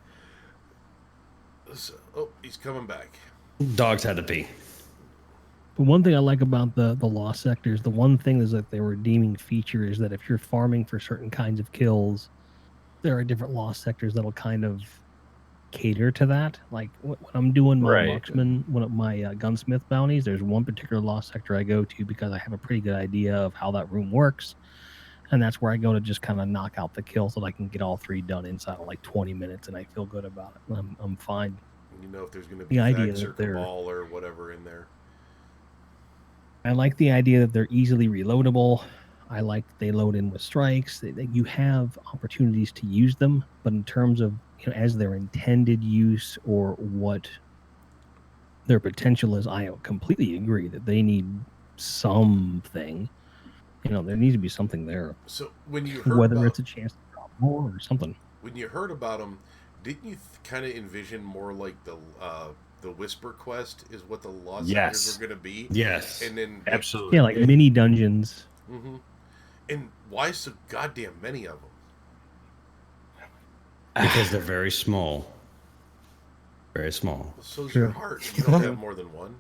So, he's coming back. Dogs had to pee. But one thing I like about the Lost Sectors, the one thing is that their redeeming feature is that if you're farming for certain kinds of kills, there are different Lost Sectors that'll kind of cater to that. Like when I'm doing my marksman, one of my gunsmith bounties, there's one particular Lost Sector I go to because I have a pretty good idea of how that room works. And that's where I go to just kind of knock out the kill so that I can get all 3 done inside of like 20 minutes, and I feel good about it. I'm fine. You know if there's going to be Vex or Cabal or whatever in there. I like the idea that they're easily reloadable. I like that they load in with strikes. That you have opportunities to use them, but in terms of, you know, as their intended use or what their potential is, I completely agree that they need something. There needs to be something there. So when you heard Whether about it's a chance to drop more or something. when you heard about them, didn't you kind of envision more like the Whisper Quest is what the Lost Sectors were going to be? Yes. And then Absolutely. Yeah, like mini dungeons. Mm-hmm. And why so goddamn many of them? Because they're very small. Very small. Well, so's your heart. You don't have more than one.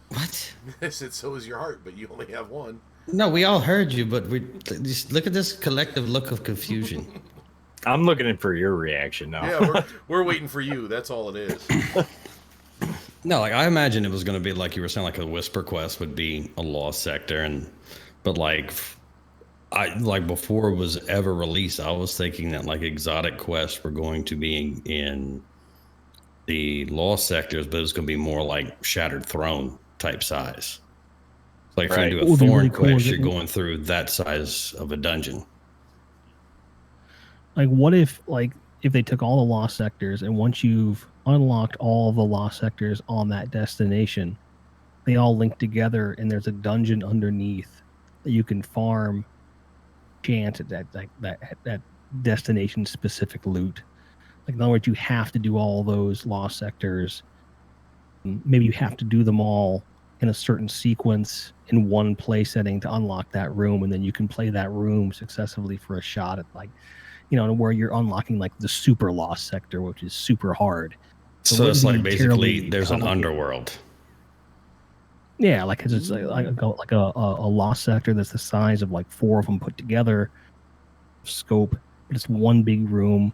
What? I said so is your heart, but you only have one. No, we all heard you, but just look at this collective look of confusion. I'm looking for your reaction now. Yeah, we're waiting for you. That's all it is. No, like I imagine it was going to be like you were saying, like a Whisper Quest would be a lost sector, but like before it was ever released, I was thinking that like exotic quests were going to be in the lost sectors, but it was going to be more like Shattered Throne type size. Like if Right. you do a Thorn quest, you're going through that size of a dungeon. Like, what if they took all the lost sectors, and once you've unlocked all the lost sectors on that destination, they all link together, and there's a dungeon underneath that you can farm chance at that destination specific loot. Like, in other words, you have to do all those lost sectors. Maybe you have to do them all in a certain sequence in one play setting to unlock that room, and then you can play that room successively for a shot at where you're unlocking like the super lost sector, which is super hard. So it's like basically there's an underworld. Yeah, like it's like a lost sector that's the size of like 4 of them put together. Scope, but it's one big room.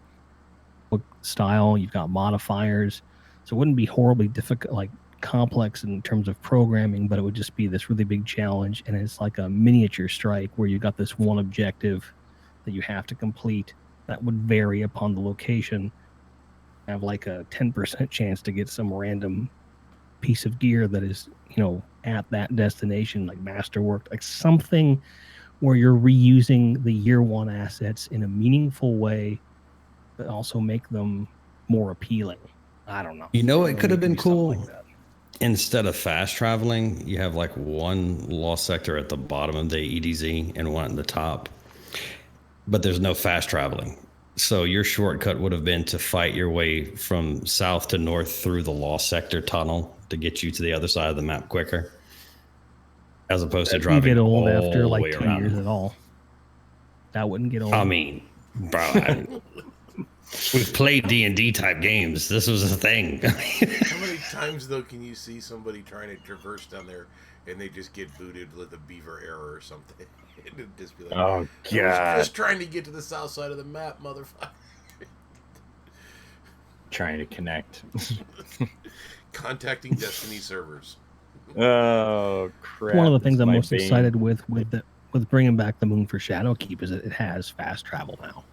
Style, you've got modifiers, so it wouldn't be horribly difficult, like complex in terms of programming, but it would just be this really big challenge, and it's like a miniature strike where you got this one objective that you have to complete that would vary upon the location. Have like a 10% chance to get some random piece of gear that is, at that destination, like masterwork, like something where you're reusing the year one assets in a meaningful way, but also make them more appealing. I don't know. It could have been cool. Like instead of fast traveling, you have like one lost sector at the bottom of the EDZ and one at the top. But there's no fast traveling. So your shortcut would have been to fight your way from south to north through the lost sector tunnel to get you to the other side of the map quicker. As opposed to driving get old all after the like way 2 around. years at all. That wouldn't get old. I mean, bro, we've played D&D type games. This was a thing. How many times though can you see somebody trying to traverse down there and they just get booted with a beaver error or something? It'd just be like, oh god, I was just trying to get to the south side of the map, motherfucker. Trying to connect. Contacting Destiny servers. Oh crap! One of the things I'm most excited with bringing back the Moon for Shadowkeep is that it has fast travel now.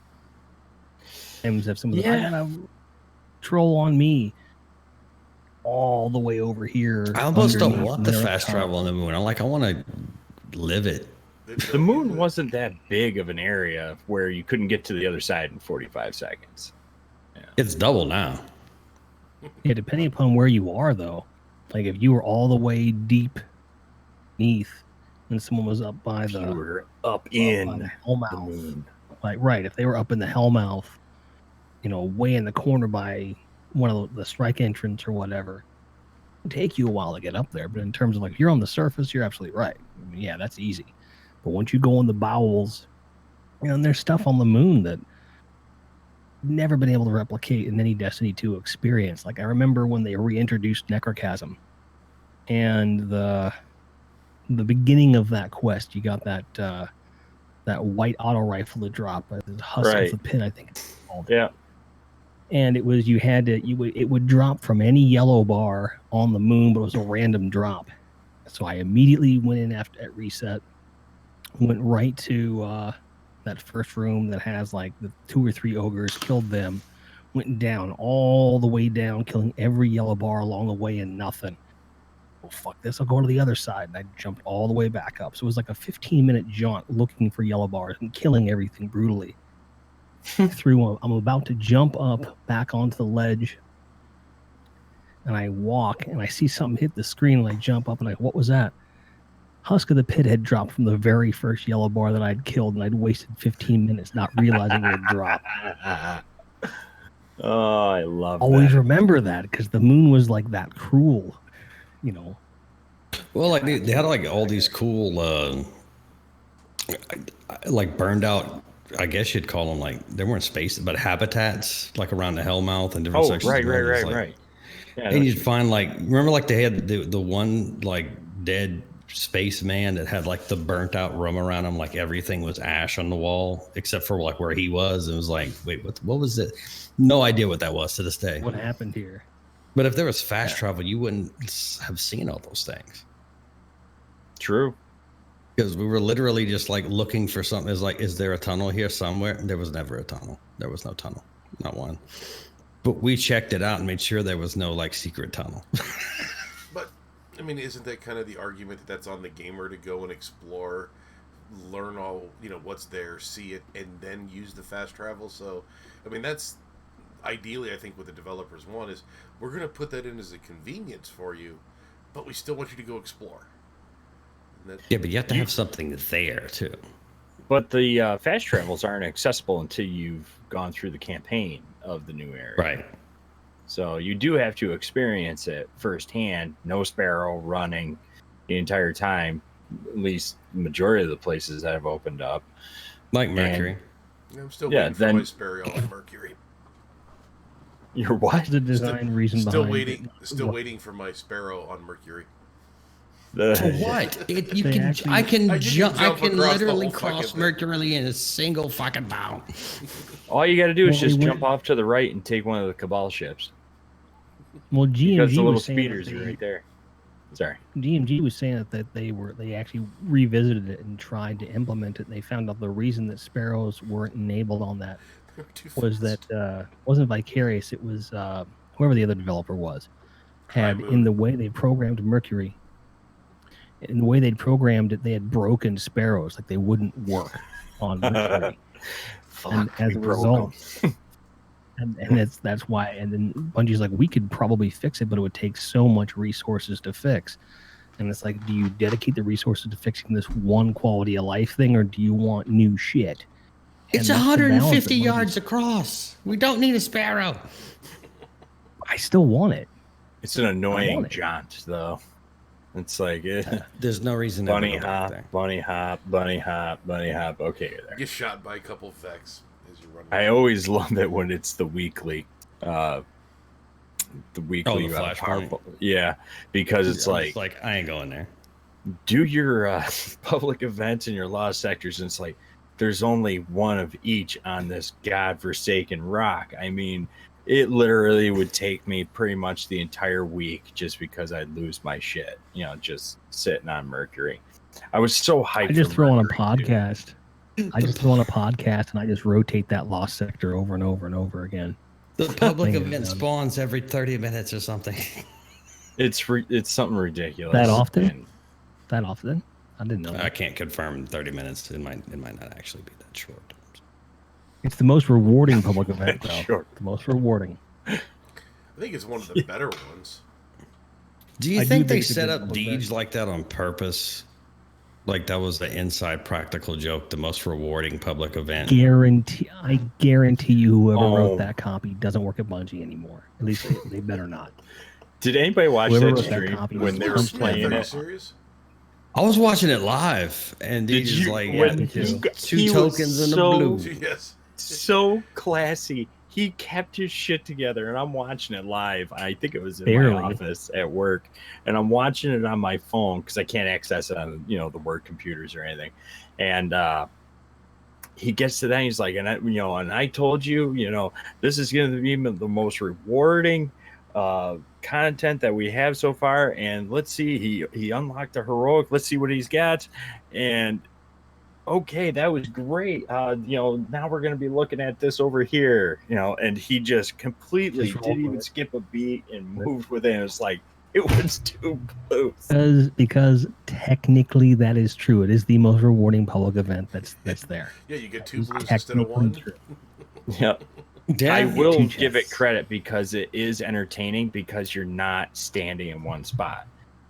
And if someone's like, I gotta troll on me all the way over here. I almost don't want the fast travel on the moon. I want to live it. The moon wasn't that big of an area where you couldn't get to the other side in 45 seconds. Yeah. It's double now. Yeah, depending upon where you are, though. Like if you were all the way deep beneath, and someone was up by the Hellmouth moon. Like right, if they were up in the Hellmouth, way in the corner by one of the strike entrance or whatever, it'd take you a while to get up there. But in terms of like if you're on the surface, you're absolutely right. I mean, yeah, that's easy. But once you go in the bowels, and there's stuff on the moon that never been able to replicate in any Destiny 2 experience. Like I remember when they reintroduced Necrochasm, and the beginning of that quest, you got that white auto rifle to drop, the Husk of the Pit, I think it's called. Yeah. And it was it would drop from any yellow bar on the moon, but it was a random drop. So I immediately went in at reset, went right to that first room that has like the 2 or 3 ogres, killed them, went down all the way down, killing every yellow bar along the way and nothing. Well, fuck this, I'll go to the other side. And I jumped all the way back up. So it was like a 15-minute jaunt looking for yellow bars and killing everything brutally. I'm about to jump up back onto the ledge, and I walk, and I see something hit the screen, and I jump up, and what was that? Husk of the Pit had dropped from the very first yellow bar that I'd killed, and I'd wasted 15 minutes not realizing it had dropped. Oh, I love Always that. remember that, because the moon was like that cruel, you know. Well, like they had like all these cool, like burned out. I guess you'd call them like they weren't spaces, but habitats like around the Hellmouth and different sections. Right. Like, Yeah, and you'd find like remember like they had the one like dead spaceman that had like the burnt out room around him, like everything was ash on the wall except for like where he was. It was like, wait, what was it? No idea what that was to this day. What happened here? But if there was fast travel, you wouldn't have seen all those things. True. Because we were literally just like looking for something. It's like, is there a tunnel here somewhere? There was never a tunnel. There was no tunnel, not one. But we checked it out and made sure there was no like secret tunnel. But I mean, isn't that kind of the argument that's on the gamer to go and explore, learn all what's there, see it, and then use the fast travel? So, I mean, that's ideally, I think, what the developers want is we're going to put that in as a convenience for you, but we still want you to go explore. Yeah, but you have to have something there too. But the fast travels aren't accessible until you've gone through the campaign of the new area. Right. So you do have to experience it firsthand. No Sparrow running the entire time, at least the majority of the places that have opened up. Like Mercury. I'm still waiting for my Sparrow on Mercury. You're what? The design reason still behind waiting. it. Still waiting for my Sparrow on Mercury. For what? I can literally cross Mercury in a single fucking bound. All you got to do is just jump off to the right and take one of the Cabal ships. Well, GMG because the little was saying speeders are right there. Sorry. GMG was saying that they actually revisited it and tried to implement it. And they found out the reason that Sparrows weren't enabled on that was that wasn't Vicarious. It was whoever the other developer was had in the way they programmed Mercury. In the way they'd programmed it, they had broken Sparrows, like they wouldn't work on Mercury. And as a result, and that's why. And then Bungie's like, we could probably fix it, but it would take so much resources to fix. And it's like, do you dedicate the resources to fixing this one quality of life thing, or do you want new shit? It's 150 yards across. We don't need a Sparrow. I still want it. It's an annoying jaunt, though. It's like there's no reason. Bunny hop, bunny hop, bunny hop, bunny hop. Okay, you're there. Get shot by a couple of Vex as you run. I always love it when it's the weekly. The Flashpoint. Yeah, because it's like I ain't going there. Do your public events in your lost sectors, and it's like there's only one of each on this godforsaken rock. I mean, it literally would take me pretty much the entire week just because I'd lose my shit, just sitting on Mercury. I was so hyped. I just throw on a podcast. I just throw on a podcast and I just rotate that lost sector over and over and over again. The public event spawns every 30 minutes or something. It's something ridiculous. That often? That often? I didn't know. I can't confirm 30 minutes. It might not actually be that short. It's the most rewarding public event, though. Sure. The most rewarding. I think it's one of the better ones. Do you think they set up Deej like that on purpose? Like that was the inside practical joke, the most rewarding public event? I guarantee you whoever wrote that copy doesn't work at Bungie anymore. At least they better not. Did anybody watch that stream when they were playing it? I was watching it live, and Deej is like, two tokens in the blue. Yes. So classy. He kept his shit together, and I'm watching it live. I think it was in my office at work, and I'm watching it on my phone because I can't access it on the work computers or anything. And he gets to that, and he's like, and I told you, this is going to be the most rewarding content that we have so far. And let's see, he unlocked a heroic. Let's see what he's got, and. Okay, that was great. Now we're going to be looking at this over here, and he just completely didn't even skip a beat and moved with it. It was like, it was too close. Because technically that is true. It is the most rewarding public event that's there. Yeah, you get 2 blues instead of 1. Yep. Yeah, I will two give it chests. credit because it is entertaining because you're not standing in one spot.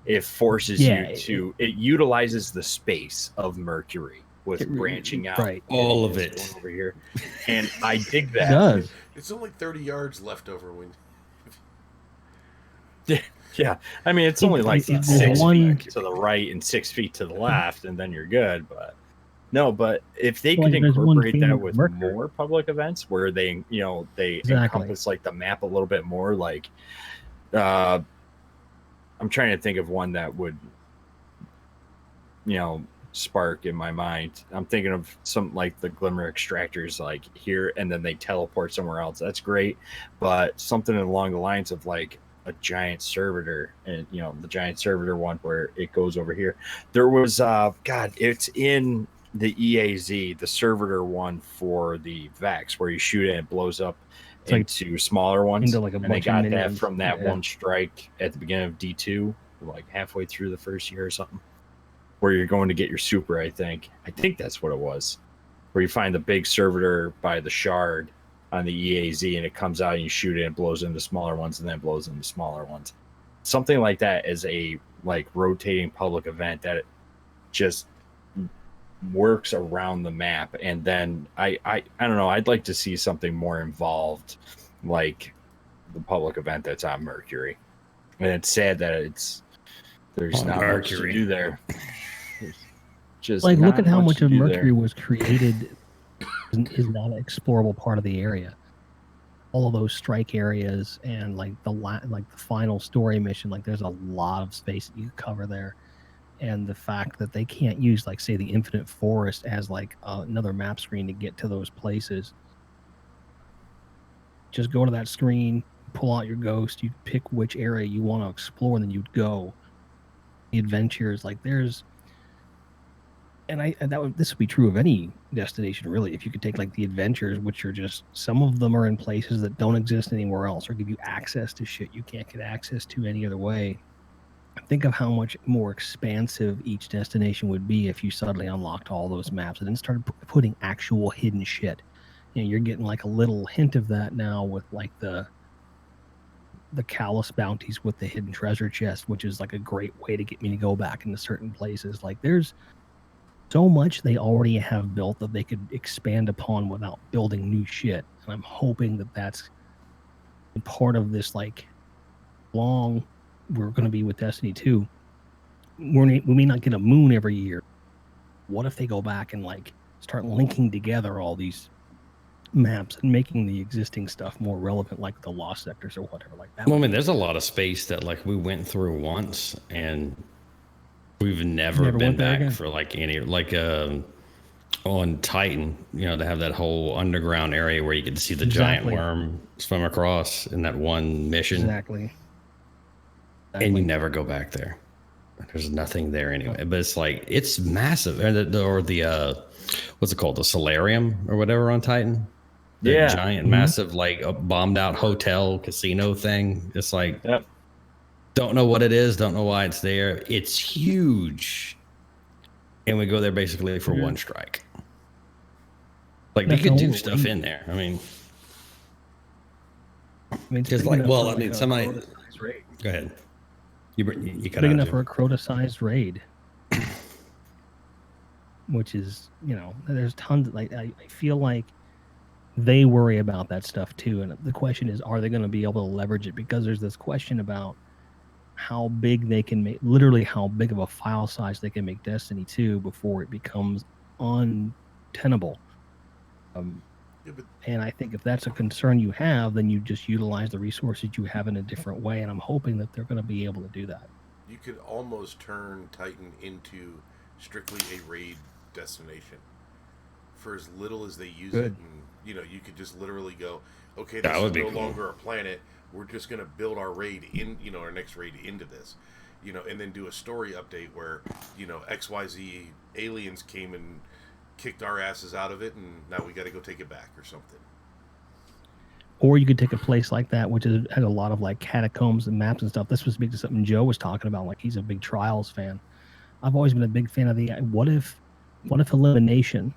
It forces Yeah, you to. It utilizes the space of Mercury with branching out. right. all of It's it. going over here, and I dig It that. does. It's only 30 yards left over when. Yeah, I mean it's Think only like there's 6 one- feet to the right and 6 feet to the left, and then you're good. But no, but if they Like, could there's one incorporate thing that with with Mercury. more public events where they, they Exactly. encompass like the map a little bit more, like I'm trying to think of one that would, spark in my mind. I'm thinking of some like the glimmer extractors, like here, and then they teleport somewhere else. That's great, but something along the lines of like a giant servitor, and the giant servitor one where it goes over here. There was God, it's in the EAZ, the servitor one for the Vex, where you shoot it and it blows up It's like into smaller ones. into like a And they bunch of got that minions. from that Yeah. one strike at the beginning of D2, like halfway through the first year or something, where you're going to get your super. I think that's what it was, where you find the big servitor by the shard on the EAZ, and it comes out and you shoot it and it blows into smaller ones, and then blows into smaller ones. Something like that is a like rotating public event that just works around the map. And then I don't know, I'd like to see something more involved, like the public event that's on Mercury. And it's sad that there's On not much to Mercury. do there. Just Like, look not at how much to of do Mercury there. was created is not an explorable part of the area. All of those strike areas and like the final story mission, like there's a lot of space that you cover there. And the fact that they can't use, like, say, the Infinite Forest as like another map screen to get to those places. Just go to that screen, pull out your ghost, you pick which area you want to explore, and then you'd go. The adventures, like there's, this would be true of any destination really. If you could take like the adventures, which are just, some of them are in places that don't exist anywhere else, or give you access to shit you can't get access to any other way. Think of how much more expansive each destination would be if you suddenly unlocked all those maps and then started putting actual hidden shit. You're getting like a little hint of that now with like the callous bounties with the hidden treasure chest, which is like a great way to get me to go back into certain places. Like there's so much they already have built that they could expand upon without building new shit. And I'm hoping that that's part of this, like, long we're going to be with Destiny 2. We may not get a moon every year. What if they go back and like start linking together all these maps and making the existing stuff more relevant, like the lost sectors or whatever like that? Well, I mean, there's a lot of space that like we went through once and we've never been went there back again? for like any, like on Titan, to have that whole underground area where you get to see the Exactly. giant worm swim across in that one mission. Exactly. And you never go back there. There's nothing there anyway. But it's like, it's massive. Or the what's it called? The solarium or whatever on Titan. The Yeah. giant, massive, like a bombed out hotel casino thing. It's like, Yep. don't know what it is. Don't know why it's there. It's huge. And we go there basically for one strike. Like, they could do stuff in there. I mean, just like, well, I mean, somebody. Go ahead. You cut big out enough for a Crota-sized raid, which is, there's tons of, like, I feel like they worry about that stuff too, and the question is, are they going to be able to leverage it? Because there's this question about how big they can make, literally how big of a file size they can make Destiny 2 before it becomes untenable. And I think if that's a concern you have, then you just utilize the resources you have in a different way. And I'm hoping that they're going to be able to do that. You could almost turn Titan into strictly a raid destination for as little as they use it. And, you could just literally go, okay, this is no longer a planet. We're just going to build our raid in, our next raid into this, and then do a story update where, XYZ aliens came and kicked our asses out of it, and now we got to go take it back or something. Or you could take a place like that, which has a lot of like catacombs and maps and stuff. This was big to something Joe was talking about. Like, he's a big Trials fan. I've always been a big fan of what if Elimination,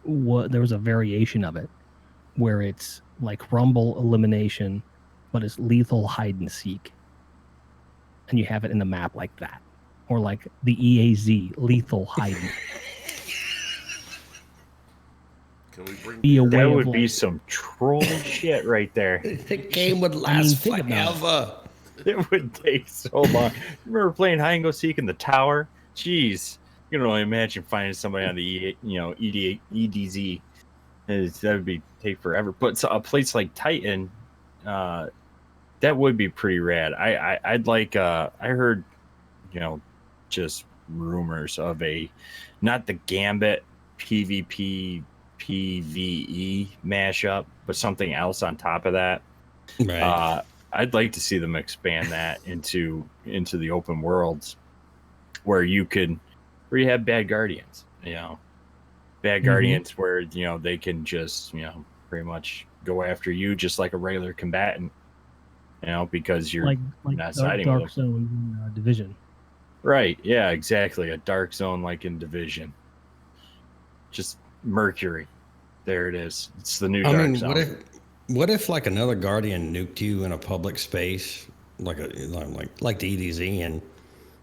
there was a variation of it where it's like Rumble elimination, but it's lethal hide and seek, and you have it in the map like that, or like the EAZ lethal hiding. Can we bring Be a That way would of be like, some troll shit right there. The game would last think about it. forever. It would take so long. Remember playing hide and go seek in the tower? Jeez, you can only imagine finding somebody on the EDZ. That would be take forever. But so a place like Titan, that would be pretty rad. I'd like. I heard, just rumors of not the Gambit PvP PvE mashup, but something else on top of that. Right. I'd like to see them expand that into the open worlds where you have bad guardians, bad guardians where, they can just, pretty much go after you just like a regular combatant, because you're like not siding with Dark Zone in Division. Right. Yeah, exactly. A dark zone like in Division. Just Mercury. There it is. It's the new dark zone. What if like another guardian nuked you in a public space, like the EDZ, and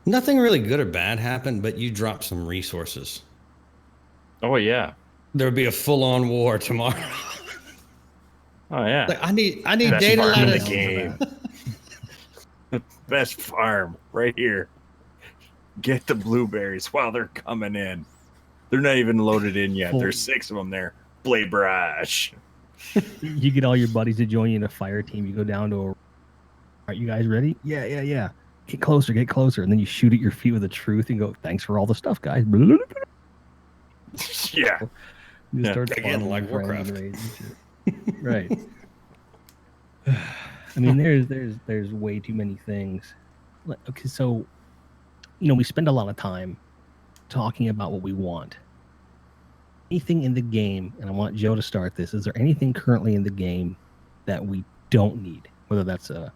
nothing really good or bad happened, but you dropped some resources? Oh yeah. There would be a full-on war tomorrow. Oh yeah. Like I need Best data farm in the lettuce. game. Best farm right here. Get the blueberries while they're coming in. They're not even loaded in yet. There's 6 of them there. Blade Brush. You get all your buddies to join you in a fire team. You go down to are you guys ready? Yeah. Get closer. And then you shoot at your feet with the truth and go, thanks for all the stuff, guys. Yeah. You start Again, like farming Warcraft. raids and shit. Right. I mean, there's way too many things. Okay, so, we spend a lot of time talking about what we want. Anything in the game, and I want Joe to start this, is there anything currently in the game that we don't need? Whether that's a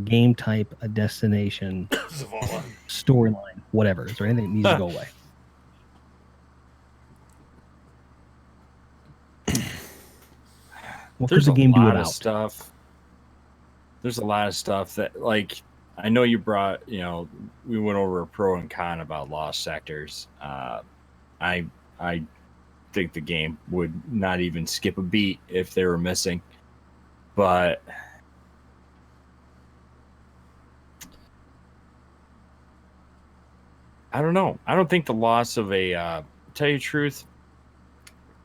game type, a destination, storyline, whatever. Is there anything that needs to go away? What There's could the game a do lot without? of stuff. There's a lot of stuff that, like, I know you brought, we went over a pro and con about lost sectors. I think the game would not even skip a beat if they were missing. But I don't know. I don't think the loss of tell you the truth,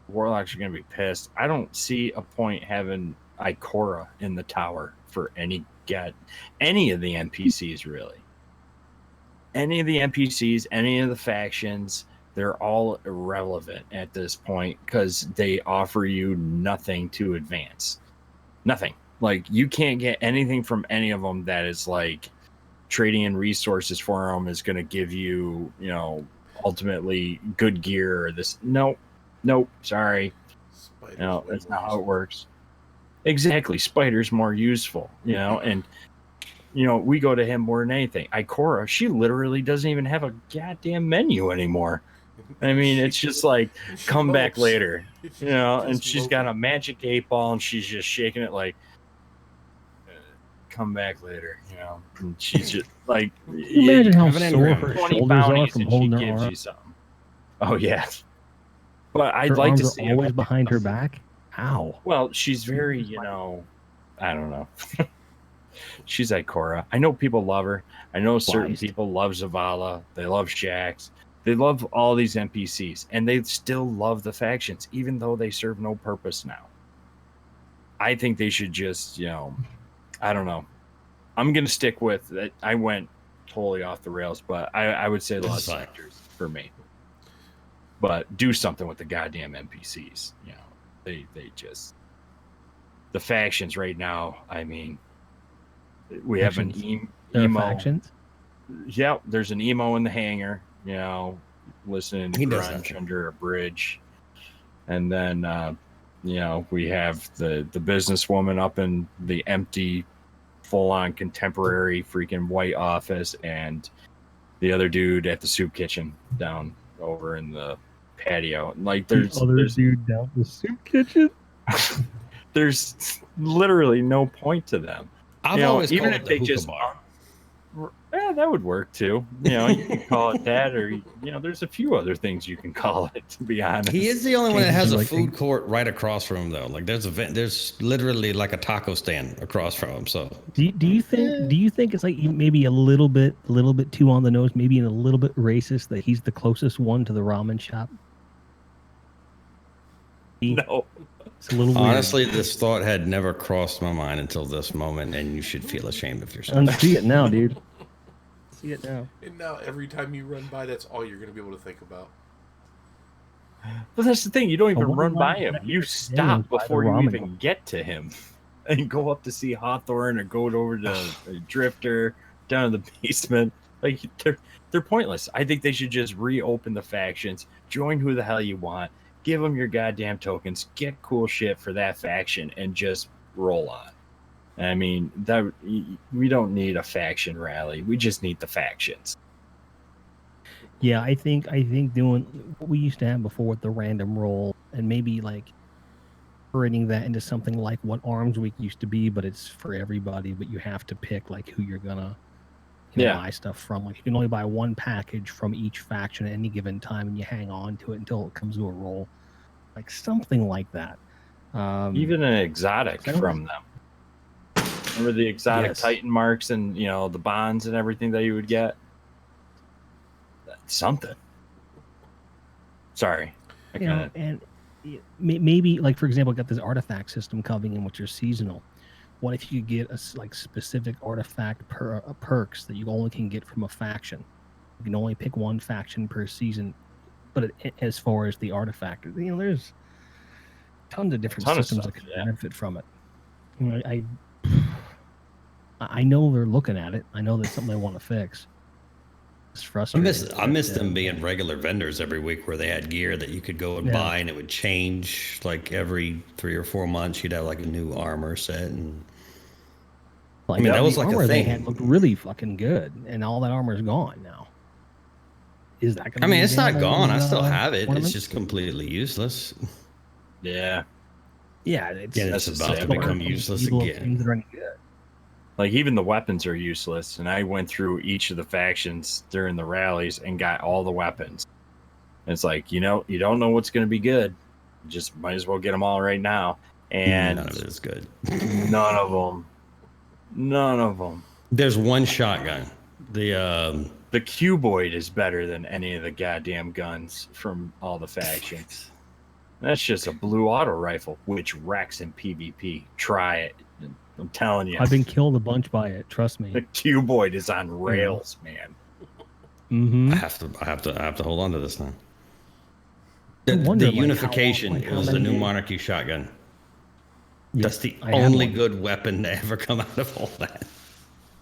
Warlocks are going to be pissed. I don't see a point having Ikora in the tower for any of the NPCs, really. Any of the NPCs, any of the factions, they're all irrelevant at this point because they offer you nothing to advance. Nothing. Like, you can't get anything from any of them that is like trading in resources for them is going to give you, ultimately good gear or this. Nope, sorry. That's not how it works. Exactly. Spider's more useful, and we go to him more than anything. Ikora, she literally doesn't even have a goddamn menu anymore. I mean, it's just like, come back later, and she's got a magic 8-ball and she's just shaking it like, come back later, and she's just like, imagine how sore her 20 shoulders are bounties from and she holding her gives arm. you something. Oh, yeah. But I'd Her like arms to are see always behind her back. How? Well, she's very, I don't know. She's Ikora. I know people love her. I know certain people love Zavala. They love Shax. They love all these NPCs, and they still love the factions, even though they serve no purpose now. I think they should just, I don't know. I'm going to stick with it. I went totally off the rails, but I would say lost sectors for me. But do something with the goddamn NPCs. They just, the factions right now. I mean, we have an emo. Factions? Yeah, there's an emo in the hangar. Listening to grunge under a bridge, and then we have the businesswoman up in the empty, full-on contemporary freaking white office, and the other dude at the soup kitchen down over in the patio. Like, there's dude down the soup kitchen. There's literally no point to them. I've You know, always even called if it the they hookah just bar. yeah, that would work too. You know, you can call it that, or you know, there's a few other things you can call it. To be honest, He is the only one that Changes has a like food court right across from him, though. Like there's literally like a taco stand across from him. So Do you think it's like maybe a little bit too on the nose, maybe a little bit racist that he's the closest one to the ramen shop? no. It's a little weird. honestly, this thought had never crossed my mind until this moment, and you should feel ashamed of I yourself. see it now, dude. See it now. And now every time you run by, that's all you're going to be able to think about. But that's the thing. You don't even wonder run why by him. that You is stop by the before you ramen even get to him, and go up to see Hawthorne, or go over to Drifter down in the basement. Like they're pointless. I think they should just reopen the factions, join who the hell you want, give them your goddamn tokens, get cool shit for that faction, and just roll on. I mean, that we don't need a faction rally. We just need the factions. Yeah, I think doing what we used to have before with the random roll, and maybe like turning that into something like what Arms Week used to be, but it's for everybody. But you have to pick like who you're gonna buy stuff from. Like you can only buy one package from each faction at any given time, and you hang on to it until it comes to a roll, like something like that. Even an exotic from them. Remember the exotic Titan marks and the bonds and everything that you would get? That's something. Sorry. And maybe like for example, got this artifact system coming in, which are seasonal. What if you get a specific artifact perks that you only can get from a faction? You can only pick one faction per season. But as far as the artifact, there's tons of different systems that can benefit from it. I know they're looking at it. I know that's something they want to fix. It's frustrating. I miss them being regular vendors every week where they had gear that you could go and buy, and it would change like every 3 or 4 months. You'd have like a new armor set, and like, that was like a thing. They had looked really fucking good, and all that armor is gone now. Is that going to? I mean, it's not gone. I still have it. It's just completely useless. Yeah. Yeah, it's about to become useless again. Like even the weapons are useless, and I went through each of the factions during the rallies and got all the weapons. And it's like, you don't know what's going to be good. You just might as well get them all right now. And none of it is good. None of them. There's one shotgun. The cuboid is better than any of the goddamn guns from all the factions. That's just a blue auto rifle, which wrecks in PvP. Try it. I'm telling you. I've been killed a bunch by it. Trust me. The cuboid is on rails, man. Mm-hmm. I have to hold on to this now. The unification is the new monarchy shotgun. Yeah, that's the only good weapon to ever come out of all that.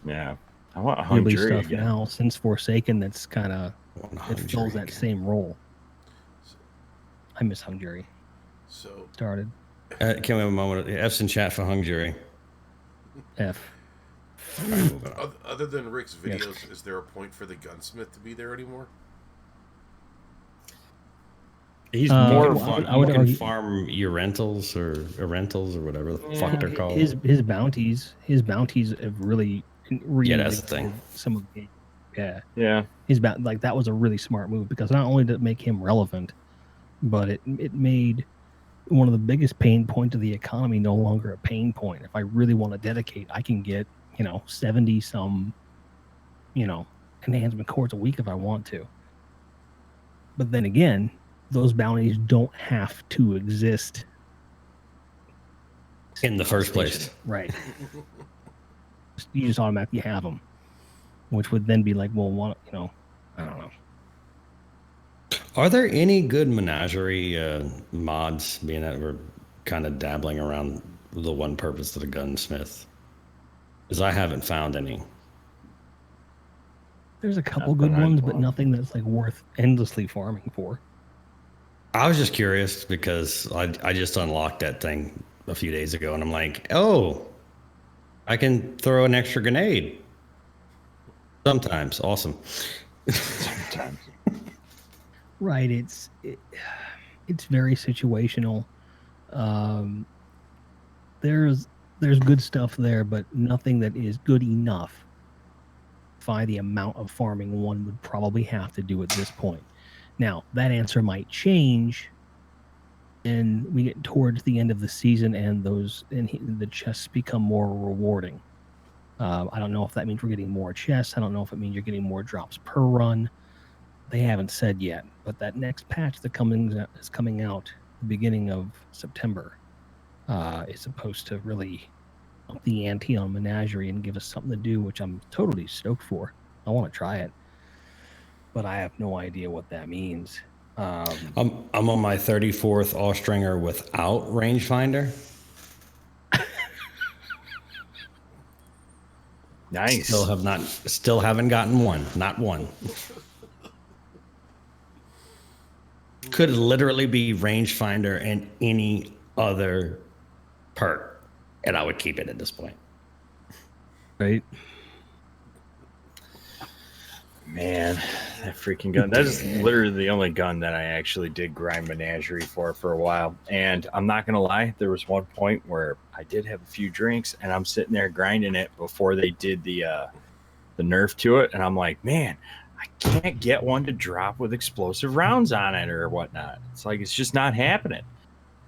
Yeah, I want Hung Jury stuff again. Now since Forsaken. That's kind of it fills that same role. I miss Hung Jury. So started. Can we have a moment? F's in chat for Hung Jury. F. Other than Rick's videos, is there a point for the gunsmith to be there anymore? He's more fun. I would argue, farm your rentals or whatever the fuck they're called. His bounties have really that's the thing. Some of the yeah. His that was a really smart move, because not only did it make him relevant, but it made one of the biggest pain points of the economy no longer a pain point. If I really want to dedicate, I can get 70 some enhancement cores a week if I want to. But then again, those bounties don't have to exist in the first place, right? You just automatically have them, which would then be like, well, I don't know. Are there any good menagerie mods, being that we're kind of dabbling around the one purpose of the gunsmith? Because I haven't found any. There's a couple good ones, but nothing that's like worth endlessly farming for. I was just curious because I just unlocked that thing a few days ago, and I'm like, oh, I can throw an extra grenade. Sometimes. Awesome. Sometimes. Right. It's very situational. there's good stuff there, but nothing that is good enough by the amount of farming one would probably have to do at this point. Now, that answer might change and we get towards the end of the season and the chests become more rewarding. I don't know if that means we're getting more chests. I don't know if it means you're getting more drops per run. They haven't said yet, but that next patch that is coming out the beginning of September is supposed to really up the ante on Menagerie and give us something to do, which I'm totally stoked for. I want to try it, but I have no idea what that means. I'm on my 34th all-stringer without rangefinder. Nice. Still haven't gotten one. Not one. Could literally be rangefinder and any other perk, and I would keep it at this point. Right? Man, that freaking gun. That is literally the only gun that I actually did grind Menagerie for a while. And I'm not going to lie, there was one point where I did have a few drinks and I'm sitting there grinding it before they did the nerf to it. And I'm like, man, I can't get one to drop with explosive rounds on it or whatnot. It's like, it's just not happening.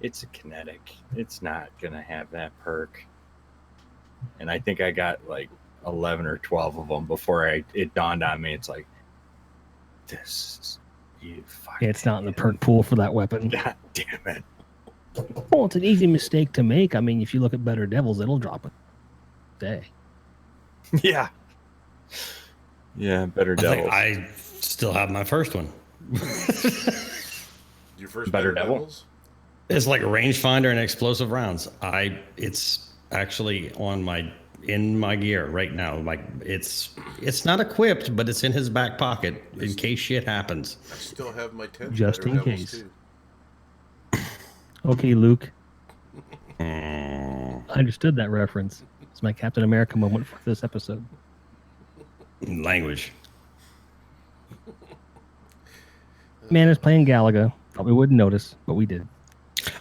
It's a kinetic. It's not going to have that perk. And I think I got like 11 or 12 of them before it dawned on me. It's like, this you fucking it's not in the perk pool for that weapon. God damn it. Well, it's an easy mistake to make. I mean, if you look at Better Devils, it'll drop a day. Yeah. Yeah, Better Devils. I still have my first one. Your first Better Better Devil? Devils? It's like a rangefinder and explosive rounds. It's actually in my gear right now. Like it's not equipped, but it's in his back pocket in case shit happens. I still have my 10 Just Better in Devils case. too. Okay, Luke. I understood that reference. It's my Captain America moment for this episode. Language. Man is playing Galaga. Thought we wouldn't notice, but we did.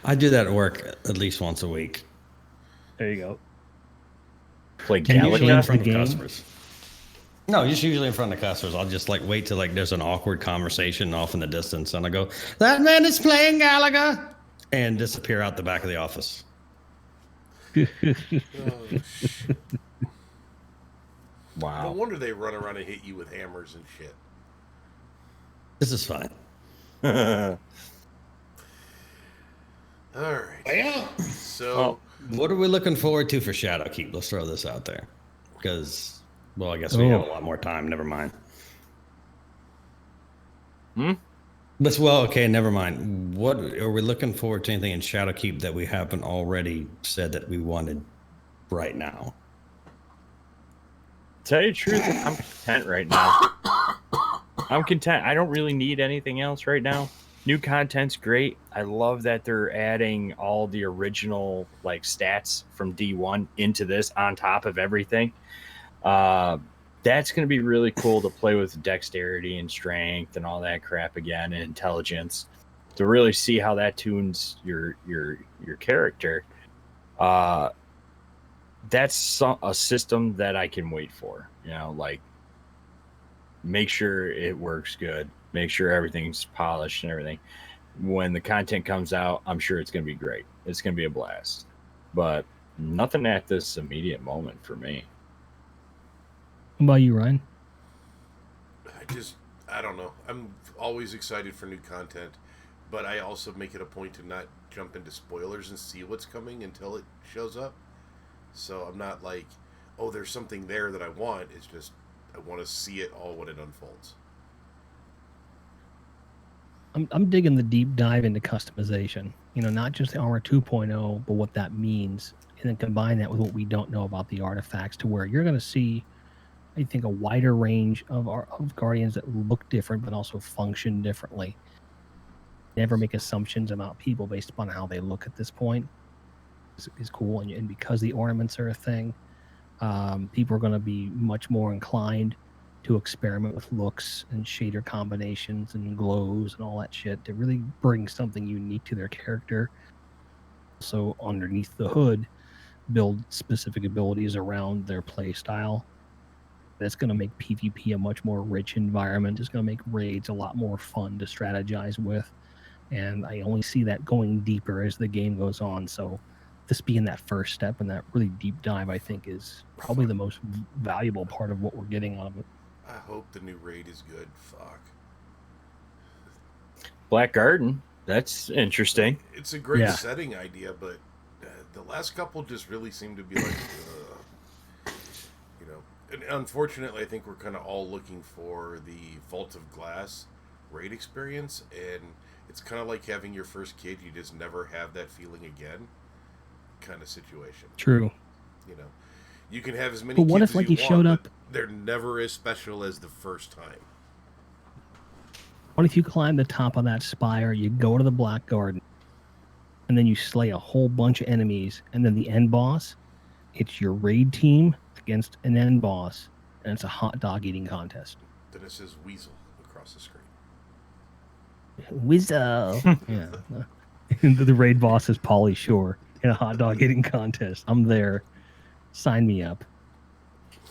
I do that at work at least once a week. There you go. Play Can you Usually change in the front of game? customers. No, just usually in front of customers. I'll just wait till there's an awkward conversation off in the distance, and I go, "That man is playing Galaga," and disappear out the back of the office. Oh, shit. No Wow. wonder they run around and hit you with hammers and shit. This is fine. All right. Yeah. So, What are we looking forward to for Shadowkeep? Let's throw this out there, because, well, I guess we have a lot more time. Never mind. But okay, never mind. What are we looking forward to? Anything in Shadowkeep that we haven't already said that we wanted right now? Tell you the truth, I'm content right now. I'm content. I don't really need anything else right now. New content's great. I love that they're adding all the original like stats from D1 into this on top of everything. That's going to be really cool to play with dexterity and strength and all that crap again, and intelligence, to really see how that tunes your character. That's a system that I can wait for. You know, like, make sure it works good, make sure everything's polished and everything. When the content comes out, I'm sure it's going to be great. It's going to be a blast. But nothing at this immediate moment for me. What about you, Ryan? I don't know. I'm always excited for new content, but I also make it a point to not jump into spoilers and see what's coming until it shows up. So I'm not like, oh, there's something there that I want. It's just, I want to see it all when it unfolds. I'm digging the deep dive into customization. You know, not just the Armor 2.0, but what that means, and then combine that with what we don't know about the artifacts, to where you're going to see, I think, a wider range of Guardians that look different but also function differently. Never make assumptions about people based upon how they look at this point. Is cool, and because the ornaments are a thing, people are going to be much more inclined to experiment with looks and shader combinations and glows and all that shit to really bring something unique to their character. So underneath the hood, build specific abilities around their play style. That's going to make PvP a much more rich environment. It's going to make raids a lot more fun to strategize with. And I only see that going deeper as the game goes on. So this being that first step and that really deep dive, I think, is probably the most valuable part of what we're getting out of it. I hope the new raid is good. Fuck. Black Garden. That's interesting. It's a great setting idea, but the last couple just really seem to be like, you know. And unfortunately, I think we're kind of all looking for the Vault of Glass raid experience, and it's kind of like having your first kid. You just never have that feeling again, kind of situation. True. You know, you can have as many. But what kids if, like, as you you showed want, up? but they're never as special as the first time. What if you climb the top of that spire, you go to the Black Garden, and then you slay a whole bunch of enemies, and then the end boss, it's your raid team against an end boss, and it's a hot dog eating contest. Then it says Weasel across the screen. Weasel. Yeah. The raid boss is Pauly Shore in a hot dog eating contest. I'm there. Sign me up.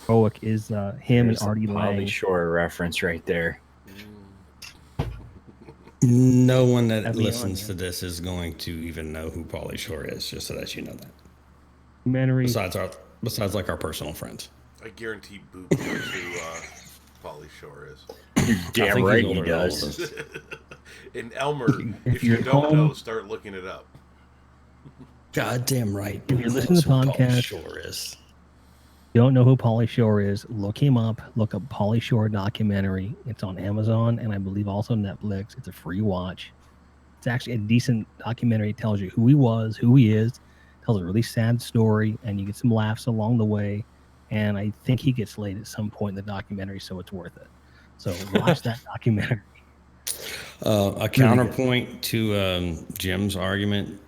Heroic is him There's and Artie Lang. Pauly Shore reference right there. No one that That'd be listens on to this is going to even know who Pauly Shore is, just so that you know that. Documentary. Besides like our personal friends. I guarantee Boop knows who Pauly Shore is. You're damn think right he's he older than all of does. us. And Elmer, If if you you're don't home- know, start looking it up. Goddamn right. If you're listening to the That's who Pauly podcast- Shore is. You don't know who Pauly Shore is, look him up. Look up Pauly Shore documentary. It's on Amazon and I believe also Netflix. It's a free watch. It's actually a decent documentary. It tells you who he was, who he is, tells a really sad story, and you get some laughs along the way. And I think he gets laid at some point in the documentary, so it's worth it. So watch that documentary. A counterpoint to Jim's argument.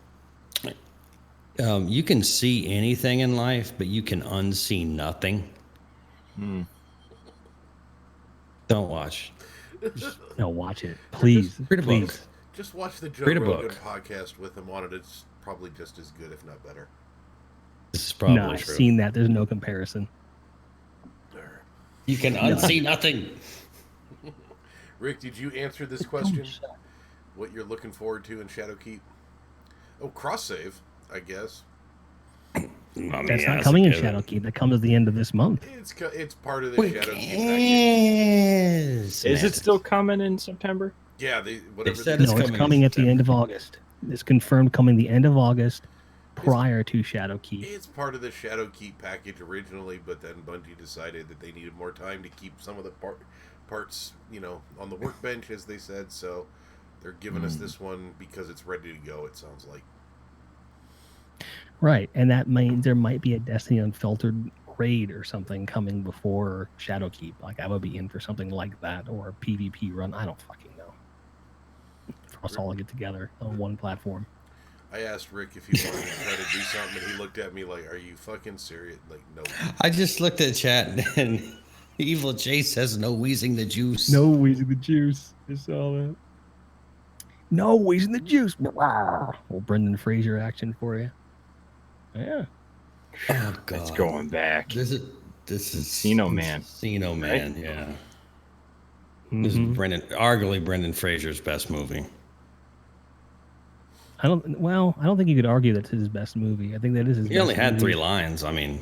You can see anything in life, but you can unsee nothing. Don't watch. No, watch it. Please. Read a book. Please. Just watch the Joe Read a Rogan book. podcast with him on it. It's probably just as good, if not better. This is probably No, I've true. seen that. There's no comparison. You can unsee nothing. Rick, did you answer this question? What you're looking forward to in Shadowkeep? Oh, cross save, I guess. I mean, That's yeah, not coming in a given. Shadowkeep. That comes at the end of this month. It's part of the Wait, Shadowkeep package. Is it still coming in September? Yeah, whatever. said they- it's No, it's coming in coming at the end of September. August. It's confirmed coming the end of August prior to Shadowkeep. It's part of the Shadowkeep package originally, but then Bungie decided that they needed more time to keep some of the parts, on the workbench, as they said. So they're giving us this one because it's ready to go. It sounds like. Right, and that means there might be a Destiny Unfiltered raid or something coming before Shadowkeep. Like I would be in for something like that, or a PvP run. I don't fucking know. For us all to get together on one platform. I asked Rick if he wanted to try to do something, and he looked at me like, "Are you fucking serious?" Like, no. I just looked at chat and Evil Jay says no wheezing the juice. No wheezing the juice. I saw that. No wheezing the juice. Well, Brendan Fraser action for you. Yeah. Oh, God. It's going back. This is Encino Man. Encino Man, yeah. This is Mhm. arguably Brendan Fraser's best movie. I don't think you could argue that's his best movie. I think that is his He best only had movie. 3 lines. I mean,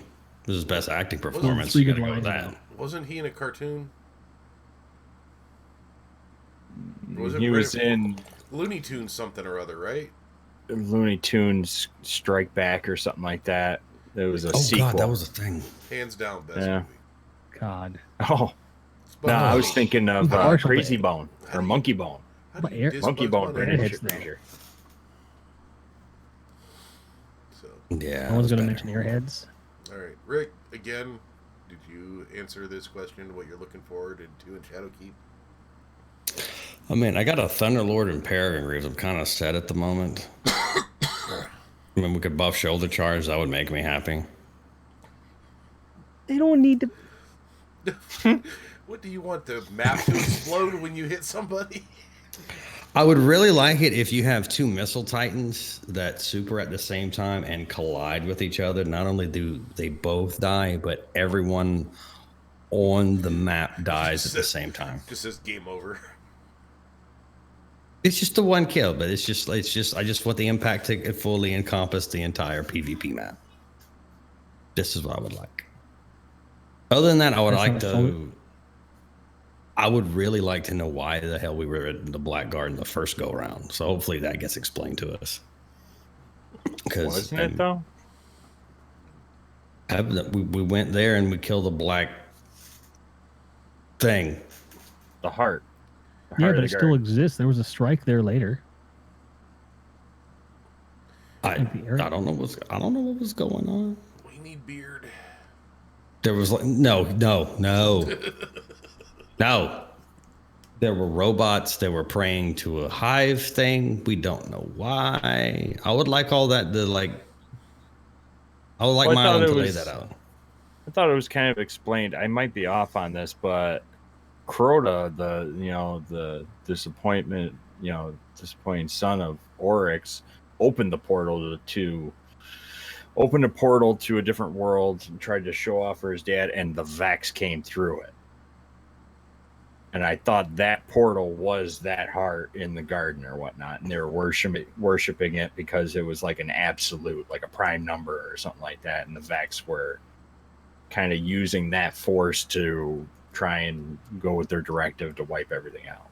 this is his best acting performance. three You good gotta go with lines, that. Wasn't he in a cartoon? He was in Looney Tunes something or other, right? Looney Tunes Strike Back or something like that. There was a Oh, sequel. God, that was a thing. Hands down, best Yeah. movie. God. Oh, Bugs no, I was Bunny. thinking of Partial Crazy thing. Bone How or do you- Monkey Bone. How do But you diss Monkey Bugs Bone, Bunny? Brendan Airheads there. Fraser. So, Yeah. No one's that going was to better. mention Airheads. all right, Rick. Again, did you answer this question? What you're looking forward to in Shadowkeep? I mean, I got a Thunderlord and Peregrine Greaves. I'm kind of set at the moment. I mean, we could buff shoulder charge. That would make me happy. They don't need to. What do you want the map to explode when you hit somebody? I would really like it if you have two missile titans that super at the same time and collide with each other. Not only do they both die, but everyone on the map dies at the same time. Just says game over. It's just the one kill, but it's just I just want the impact to fully encompass the entire PvP map. This is what I would like. Other than that, I would really like to know why the hell we were in the Black Garden the first go around. So hopefully that gets explained to us. Wasn't it though? We went there and we killed the black thing. The heart. Yeah, but it still exists. There was a strike there later. I don't know what was going on. We need beard. There was like no. There were robots that were praying to a hive thing. We don't know why. I would like all that I would like Mylon to lay that out. I thought it was kind of explained. I might be off on this, but Crota, the disappointing son of Oryx, opened a portal to a different world and tried to show off for his dad, and the Vex came through it. And I thought that portal was that heart in the garden or whatnot, and they were worshiping it because it was like an absolute, like a prime number or something like that, and the Vex were kind of using that force to try and go with their directive to wipe everything out.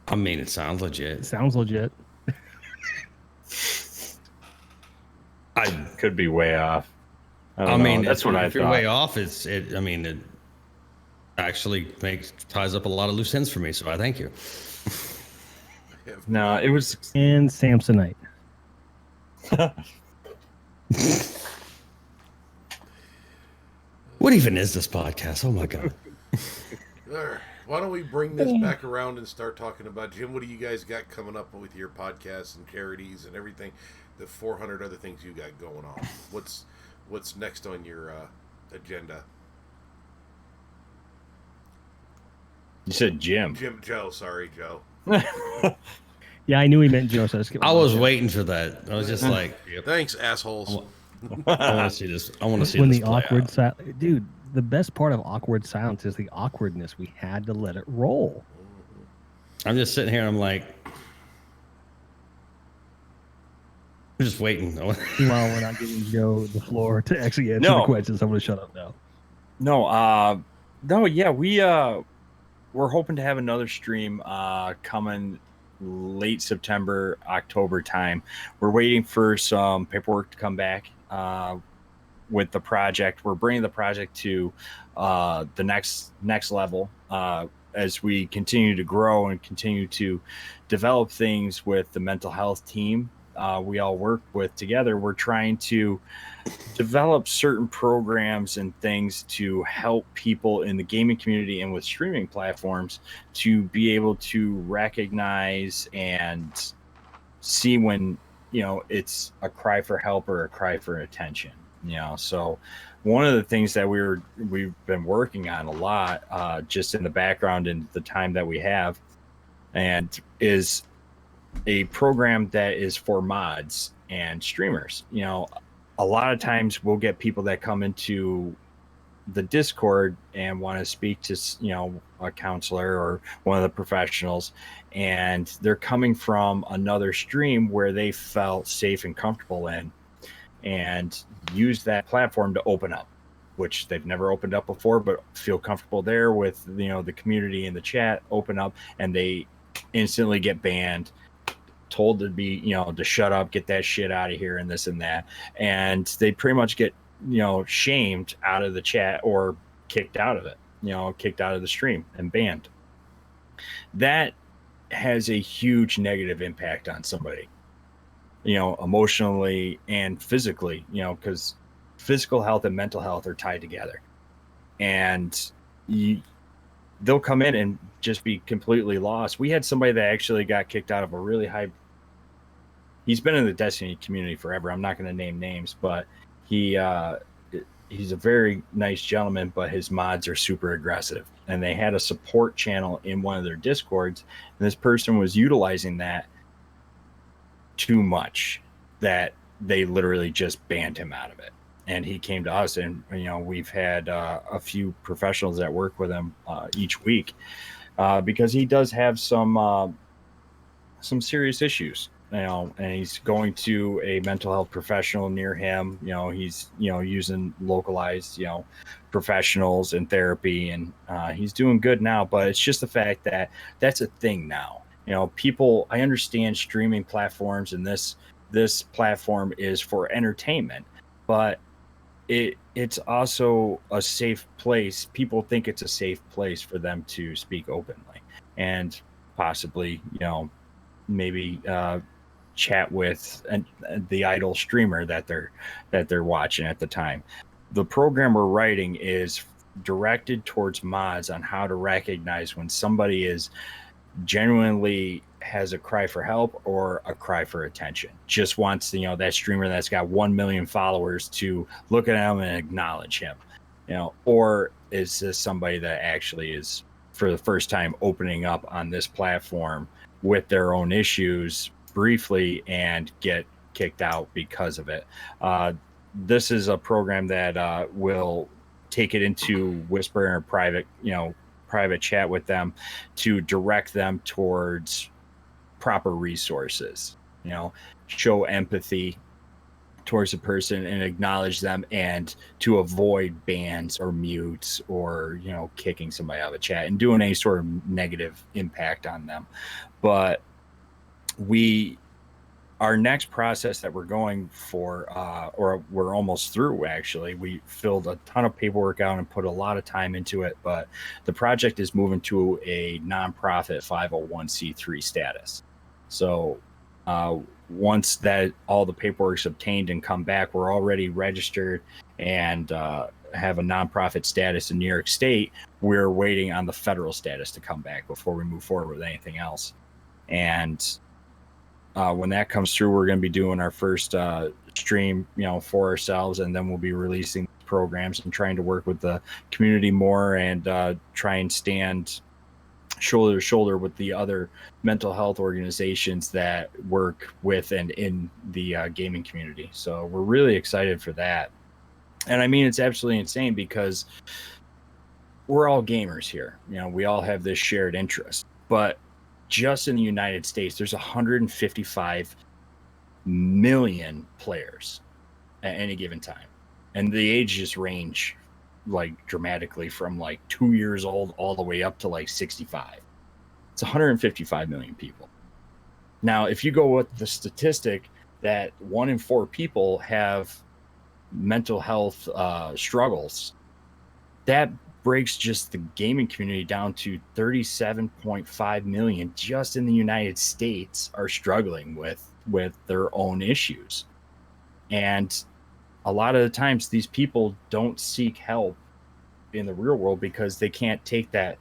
I mean, it sounds legit. It sounds legit. I could be way off. I mean, that's what I thought. If you're way off, it actually ties up a lot of loose ends for me. So I thank you. No, it was and Samsonite. What even is this podcast? Oh my god. Why don't we bring this back around and start talking about, Jim, what do you guys got coming up with your podcasts and charities and everything, the 400 other things you got going on? What's next on your agenda? You said Jim. Joe. Sorry, Joe. Yeah, I knew he meant Joe. So I was waiting for that. I was just like, thanks, assholes. I want to see this. I want to see when this the play awkward out. dude. The best part of awkward silence is the awkwardness. We had to let it roll. I'm just sitting here and I'm like, I'm just waiting. Well, we're not giving Joe the floor to actually answer the questions. I'm going to shut up now. No, yeah, we're hoping to have another stream coming late September, October time. We're waiting for some paperwork to come back with the project. We're bringing the project to the next level as we continue to grow and continue to develop things with the mental health team we all work with together. We're trying to develop certain programs and things to help people in the gaming community and with streaming platforms to be able to recognize and see when, it's a cry for help or a cry for attention. So one of the things that we've been working on a lot, just in the background and the time that we have, and is a program that is for mods and streamers. A lot of times we'll get people that come into the Discord and want to speak to, a counselor or one of the professionals, and they're coming from another stream where they felt safe and comfortable in, and use that platform to open up, which they've never opened up before, but feel comfortable there with, the community in the chat, open up, and they instantly get banned, told to be, to shut up, get that shit out of here, and this and that. And they pretty much get, shamed out of the chat or kicked out of it, kicked out of the stream and banned. That has a huge negative impact on somebody, emotionally and physically, because physical health and mental health are tied together. And they'll come in and just be completely lost. We had somebody that actually got kicked out of a really high. He's been in the Destiny community forever. I'm not going to name names, but he he's a very nice gentleman, but his mods are super aggressive. And they had a support channel in one of their discords, and this person was utilizing that too much that they literally just banned him out of it. And he came to us, and we've had a few professionals that work with him each week because he does have some serious issues, and he's going to a mental health professional near him. He's using localized professionals and therapy, and he's doing good now. But it's just the fact that that's a thing now. People, I understand streaming platforms, and this platform is for entertainment, but it's also a safe place. People think it's a safe place for them to speak openly and possibly maybe chat with the idol streamer that they're watching at the time. The program we're writing is directed towards mods on how to recognize when somebody is genuinely has a cry for help or a cry for attention, just wants that streamer that's got 1 million followers to look at him and acknowledge him, or is this somebody that actually is for the first time opening up on this platform with their own issues briefly and get kicked out because of it. This is a program that will take it into Whisper or private chat with them to direct them towards proper resources, show empathy towards a person and acknowledge them, and to avoid bans or mutes or kicking somebody out of a chat and doing any sort of negative impact on them. But our next process that we're going for, or we're almost through actually, we filled a ton of paperwork out and put a lot of time into it, but the project is moving to a nonprofit 501c3 status. So once that all the paperwork's obtained and come back, we're already registered and have a nonprofit status in New York State. We're waiting on the federal status to come back before we move forward with anything else. And when that comes through, we're going to be doing our first stream, for ourselves, and then we'll be releasing programs and trying to work with the community more and try and stand shoulder to shoulder with the other mental health organizations that work with and in the gaming community. So we're really excited for that. And I mean, it's absolutely insane because we're all gamers here. We all have this shared interest, but just in the United States, there's 155 million players at any given time. And the ages range dramatically from 2 years old all the way up to 65. It's 155 million people. Now, if you go with the statistic that 1 in 4 people have mental health struggles, that breaks just the gaming community down to 37.5 million just in the United States are struggling with their own issues. And a lot of the times these people don't seek help in the real world because they can't take that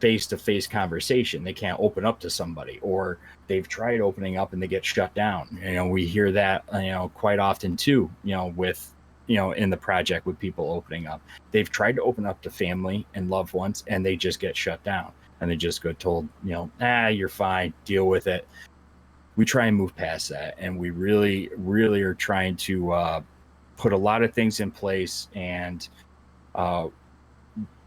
face-to-face conversation. They can't open up to somebody, or they've tried opening up and they get shut down. We hear that quite often too, with in the project with people opening up. They've tried to open up to family and loved ones and they just get shut down and they just get told, you're fine, deal with it. We try and move past that, and we really, really are trying to put a lot of things in place and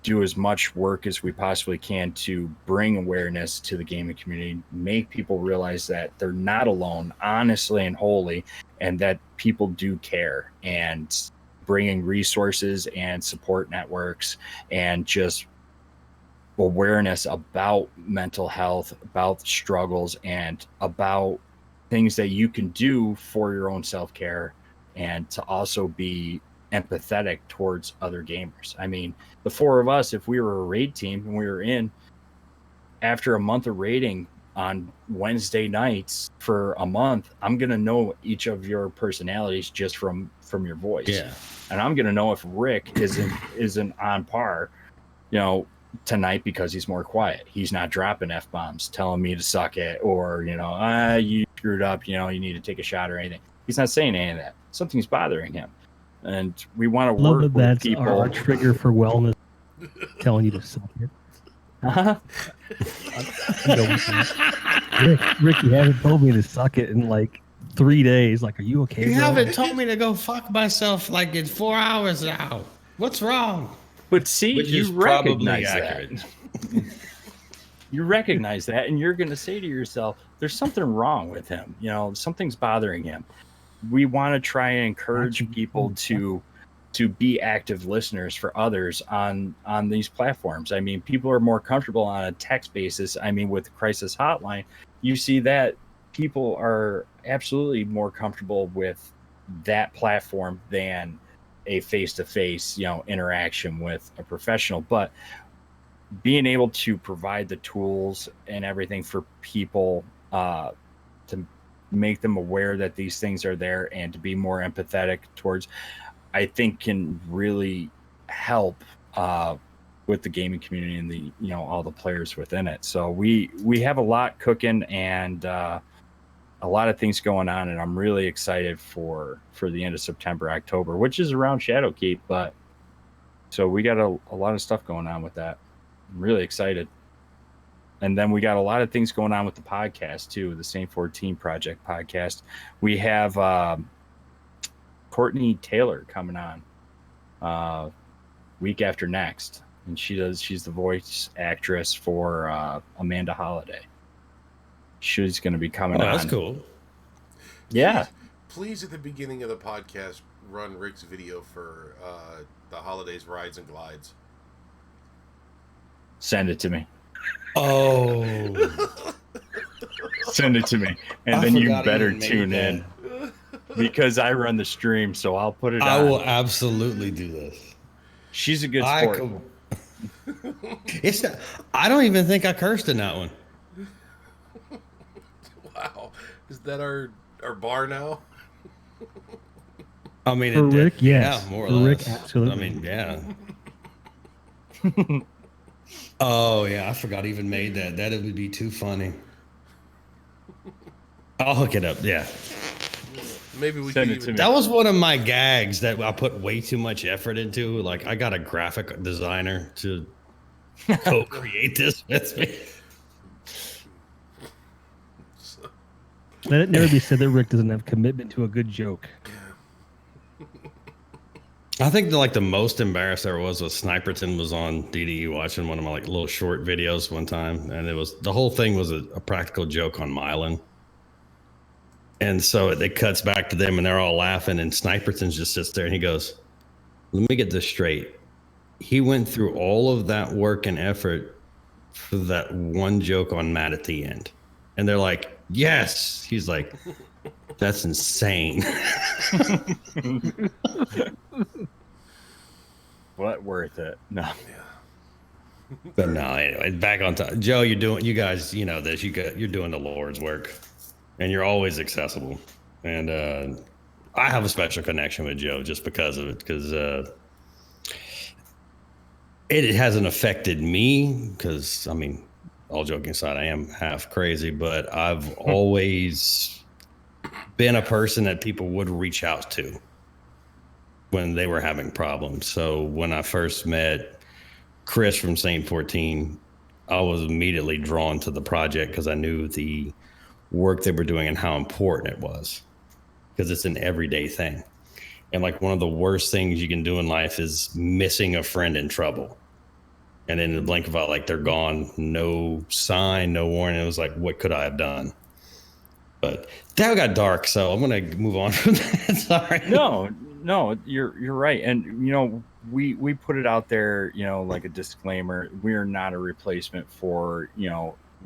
do as much work as we possibly can to bring awareness to the gaming community, make people realize that they're not alone, honestly and wholly, and that people do care, and bringing resources and support networks and just awareness about mental health, about struggles, and about things that you can do for your own self-care, and to also be empathetic towards other gamers. I mean, the 4 of us, if we were a raid team and we were in after a month of raiding on Wednesday nights for a month, I'm going to know each of your personalities just from your voice. Yeah. And I'm going to know if Rick isn't on par, tonight because he's more quiet. He's not dropping F-bombs, telling me to suck it, or, you screwed up, you need to take a shot or anything. He's not saying any of that. Something's bothering him. and we want to Love work that with that's people. our trigger for wellness, telling you to suck it. Uh-huh. Rick, you haven't told me to suck it in like 3 days. Like, are you okay, You bro? haven't told me to go fuck myself like in 4 hours now. What's wrong? But see, Which you is probably recognize accurate. that. You recognize that, and you're going to say to yourself, "There's something wrong with him. You know, something's bothering him." We want to try and encourage people to be active listeners for others on these platforms. I mean, people are more comfortable on a text basis. I mean, with the Crisis Hotline, you see that people are absolutely more comfortable with that platform than a face-to-face, interaction with a professional. But being able to provide the tools and everything for people to make them aware that these things are there and to be more empathetic towards, I think can really help with the gaming community and the all the players within it. So we have a lot cooking and a lot of things going on, and I'm really excited for the end of September, October, which is around Shadowkeep. But so we got a lot of stuff going on with that. I'm really excited. And then we got a lot of things going on with the podcast too, the Saint 14 Project podcast. We have Courtney Taylor coming on week after next, and she's the voice actress for Amanda Holiday. She's going to be coming on. Oh, that's cool. Yeah. Please, at the beginning of the podcast, run Rick's video for the holidays rides and glides. Send it to me. Oh. Send it to me. And then you better tune in because I run the stream, so I'll put it on. I will absolutely do this. She's a good sport. It's not, I don't even think I cursed in that one. Wow. Is that our bar now? I mean, For Rick, yes. Yeah, more or For less. Rick, absolutely. I mean, yeah. Oh, yeah, I forgot I even made that. That would be too funny. I'll hook it up, yeah. Maybe we Send can it even... to me. That was one of my gags that I put way too much effort into. Like, I got a graphic designer to co-create this with me. Let it never be said that Rick doesn't have commitment to a good joke. I think the most embarrassed I ever was Sniperton was on DDE watching one of my little short videos one time, and the whole thing was a practical joke on Mylan. And so it cuts back to them and they're all laughing, and Sniperton just sits there and he goes, "Let me get this straight. He went through all of that work and effort for that one joke on Matt at the end." And they're like, "Yes." He's like, "That's insane." What worth it? No. But no, anyway, back on top. Joe, you guys, you know this. You're doing the Lord's work, and you're always accessible. And I have a special connection with Joe just because of it, because it hasn't affected me. Because I mean, all joking aside, I am half crazy, but I've always been a person that people would reach out to when they were having problems. So when I first met Chris from Saint 14, I was immediately drawn to the project because I knew the work they were doing and how important it was, because it's an everyday thing. And one of the worst things you can do in life is missing a friend in trouble. And in the blink of an eye, they're gone, no sign, no warning. It was like, what could I have done? But that got dark, so I'm going to move on from that. Sorry. No, you're right. And we put it out there, like a disclaimer. We're not a replacement for,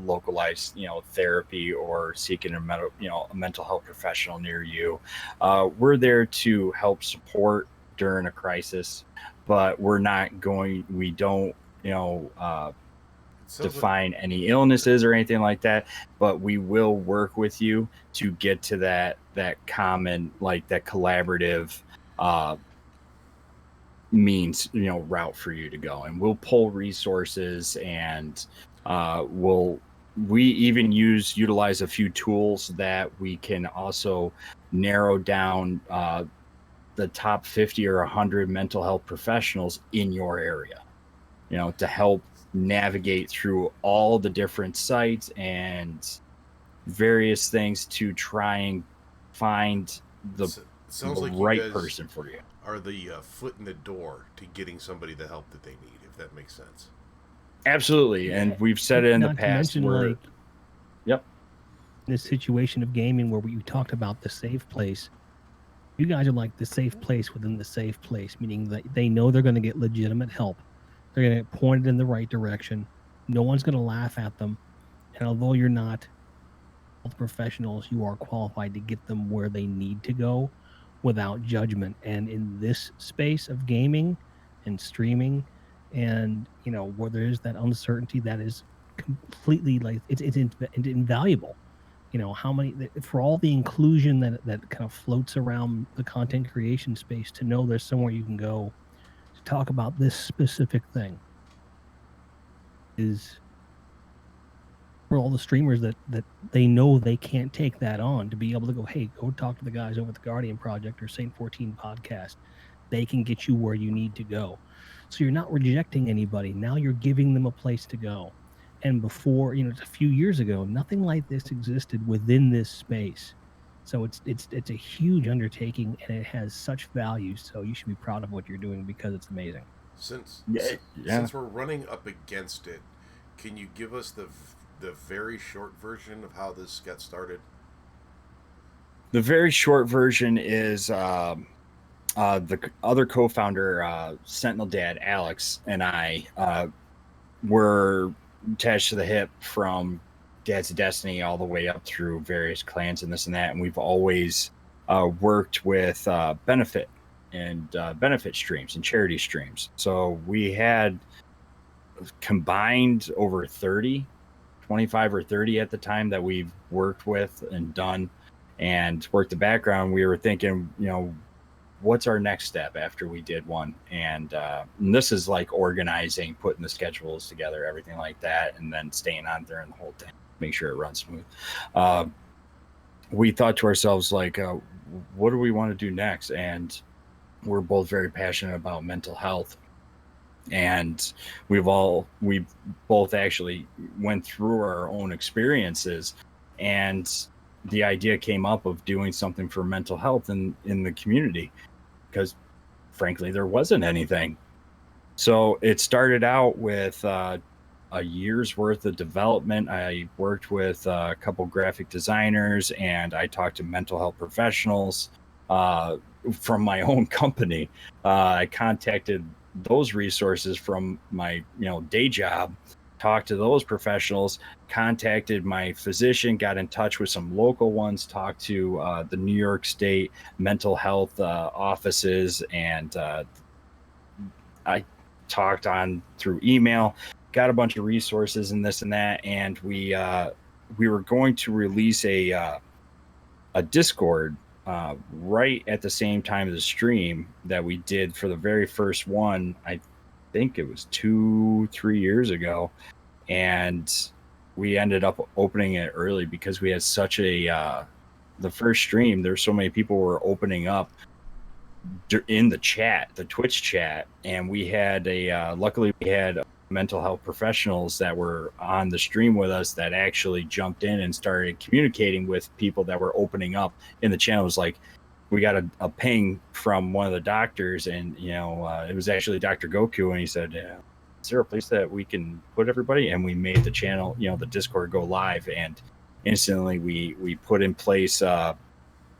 localized, therapy or seeking a mental health professional near you. We're there to help support during a crisis, but we don't, define any illnesses or anything like that, but we will work with you to get to that common, that collaborative means, route for you to go. And we'll pull resources, and we even utilize a few tools that we can also narrow down the top 50 or 100 mental health professionals in your area, to help navigate through all the different sites and various things to try and find the Sounds like you right guys person for you. are the foot in the door to getting somebody the help that they need, if that makes sense. Absolutely. And we've said it in the Not to past mention, where, like, yep. this situation of gaming where you talked about the safe place. You guys are like the safe place within the safe place, meaning that they know they're going to get legitimate help. They're going to get pointed in the right direction. No one's going to laugh at them. And although you're not health professionals, you are qualified to get them where they need to go without judgment. And in this space of gaming and streaming, and where there is that uncertainty that is completely like it's invaluable. How many, for all the inclusion that kind of floats around the content creation space, to know there's somewhere you can go to talk about this specific thing is, for all the streamers that they know they can't take that on, to be able to go, hey, go talk to the guys over at the Guardian Project or Saint 14 podcast. They can get you where you need to go. So you're not rejecting anybody. Now you're giving them a place to go. And before, a few years ago, nothing like this existed within this space. So it's a huge undertaking, and it has such value. So you should be proud of what you're doing, because it's amazing. Since we're running up against it, can you give us the very short version of how this got started? The very short version is the other co-founder, Sentinel Dad Alex, and I were attached to the hip from Dads of Destiny all the way up through various clans and this and that, and we've always worked with benefit streams and charity streams. So we had combined over 25 or 30 at the time that we've worked with and done and worked the background. We were thinking, what's our next step after we did one? And this is like organizing, putting the schedules together, everything like that, and then staying on during the whole thing, make sure it runs smooth. We thought to ourselves, like, what do we want to do next? And we're both very passionate about mental health. And we both actually went through our own experiences, and the idea came up of doing something for mental health in the community, because frankly there wasn't anything. So it started out with a year's worth of development. I worked with a couple graphic designers, and I talked to mental health professionals from my own company. I contacted those resources from my day job, talked to those professionals, contacted my physician, got in touch with some local ones, talked to the New York State mental health offices, and I talked on through email, got a bunch of resources and this and that, and we were going to release a Discord right at the same time as the stream that we did for the very first one. I think it was 2-3 years ago, and we ended up opening it early because we had such a the first stream, there's so many people were opening up in the chat, the Twitch chat, and we had luckily we had mental health professionals that were on the stream with us that actually jumped in and started communicating with people that were opening up in the channel. It was like, we got a ping from one of the doctors, and it was actually Dr. Goku, and he said, is there a place that we can put everybody? And we made the channel, the Discord, go live, and instantly we put in place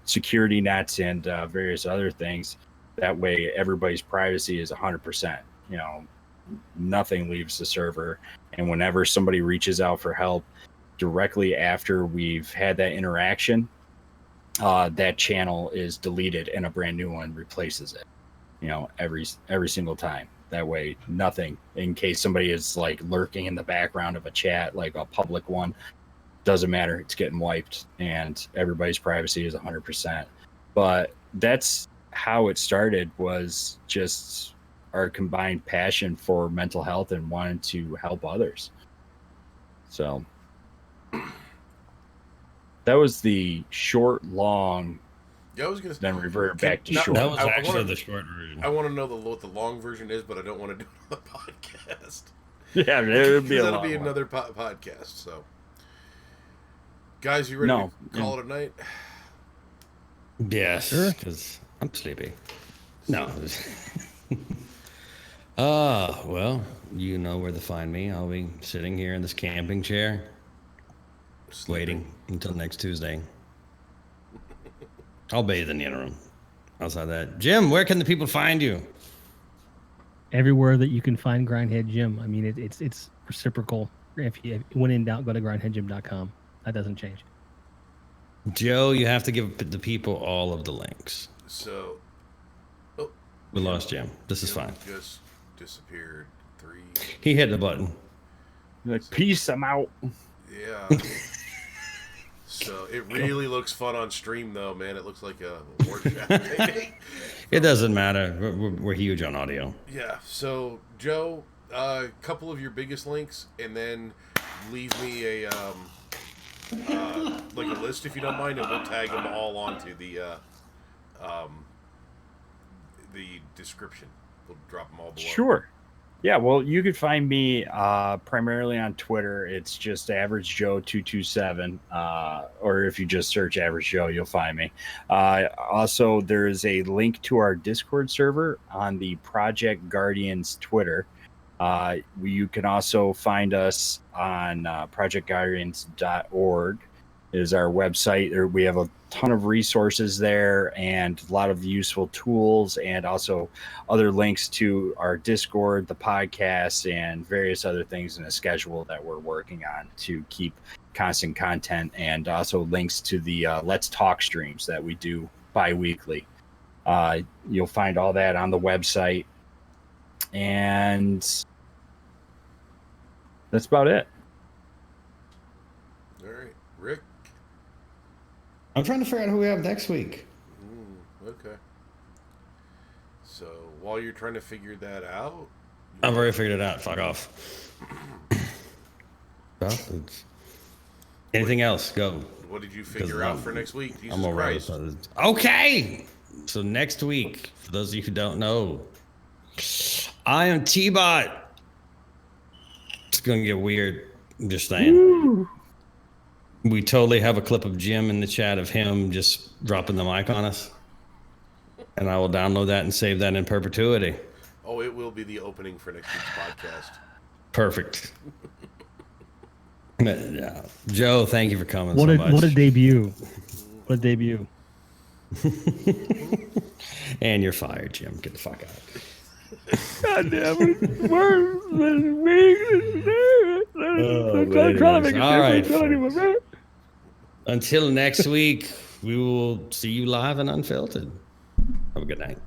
security nets and various other things. That way everybody's privacy is 100%. Nothing leaves the server, and whenever somebody reaches out for help directly after we've had that interaction, that channel is deleted and a brand new one replaces it, every single time. That way, nothing, in case somebody is like lurking in the background of a chat, like a public one, doesn't matter, it's getting wiped, and everybody's privacy is 100%. But that's how it started, was just our combined passion for mental health and wanting to help others. So that was the short, long Yeah, I was gonna then revert back to No, short. That was I actually wanna- the short version. I want to know what the long version is, but I don't want to do it on the podcast. Yeah, it would be a That'll long be one. another podcast. So, guys, you ready No, to call it a night? Yes, Sure. because I'm sleepy. No. Well, you know where to find me. I'll be sitting here in this camping chair, waiting until next Tuesday. I'll bathe in the interim. Outside that, Jim, where can the people find you? Everywhere that you can find Grindhead Gym. I mean, it's reciprocal. If when in doubt, go to grindheadgym.com. That doesn't change. Joe, you have to give the people all of the links. So, We lost Jim. This is Jim fine. Just disappeared. 3. He hit the button. Like, peace, I'm out. Yeah. So it really looks fun on stream, though, man. It looks like a workshop. It doesn't matter. We're huge on audio. Yeah. So Joe, a couple of your biggest links, and then leave me a like a list if you don't mind, and we'll tag them all onto the description. We'll drop them all below. Sure. Yeah, well, you could find me primarily on Twitter. It's just AvgJoe227, or if you just search AvgJoe, you'll find me. Also, there's a link to our Discord server on the Project Guardians Twitter. You can also find us on projectguardians.org is our website. We have a ton of resources there and a lot of useful tools, and also other links to our Discord, the podcast, and various other things in a schedule that we're working on to keep constant content, and also links to the Let's Talk streams that we do bi-weekly. You'll find all that on the website, and that's about it. All right, Rick. I'm trying to figure out who we have next week. Okay. So while you're trying to figure that out, I've already figured it out. Fuck off. Well, anything else? Go. what did you figure out for next week? Jesus I'm over Christ. it. Okay. So next week, for those of you who don't know, I am T-Bot. It's gonna get weird. I'm just saying. Woo. We totally have a clip of Jim in the chat of him just dropping the mic on us. And I will download that and save that in perpetuity. Oh, it will be the opening for next week's podcast. Perfect. Yeah. Joe, thank you for coming What so a much. what a debut! What a debut! And you're fired, Jim. Get the fuck out. God damn it! All right. Folks. Until next week, we will see you live and unfiltered. Have a good night.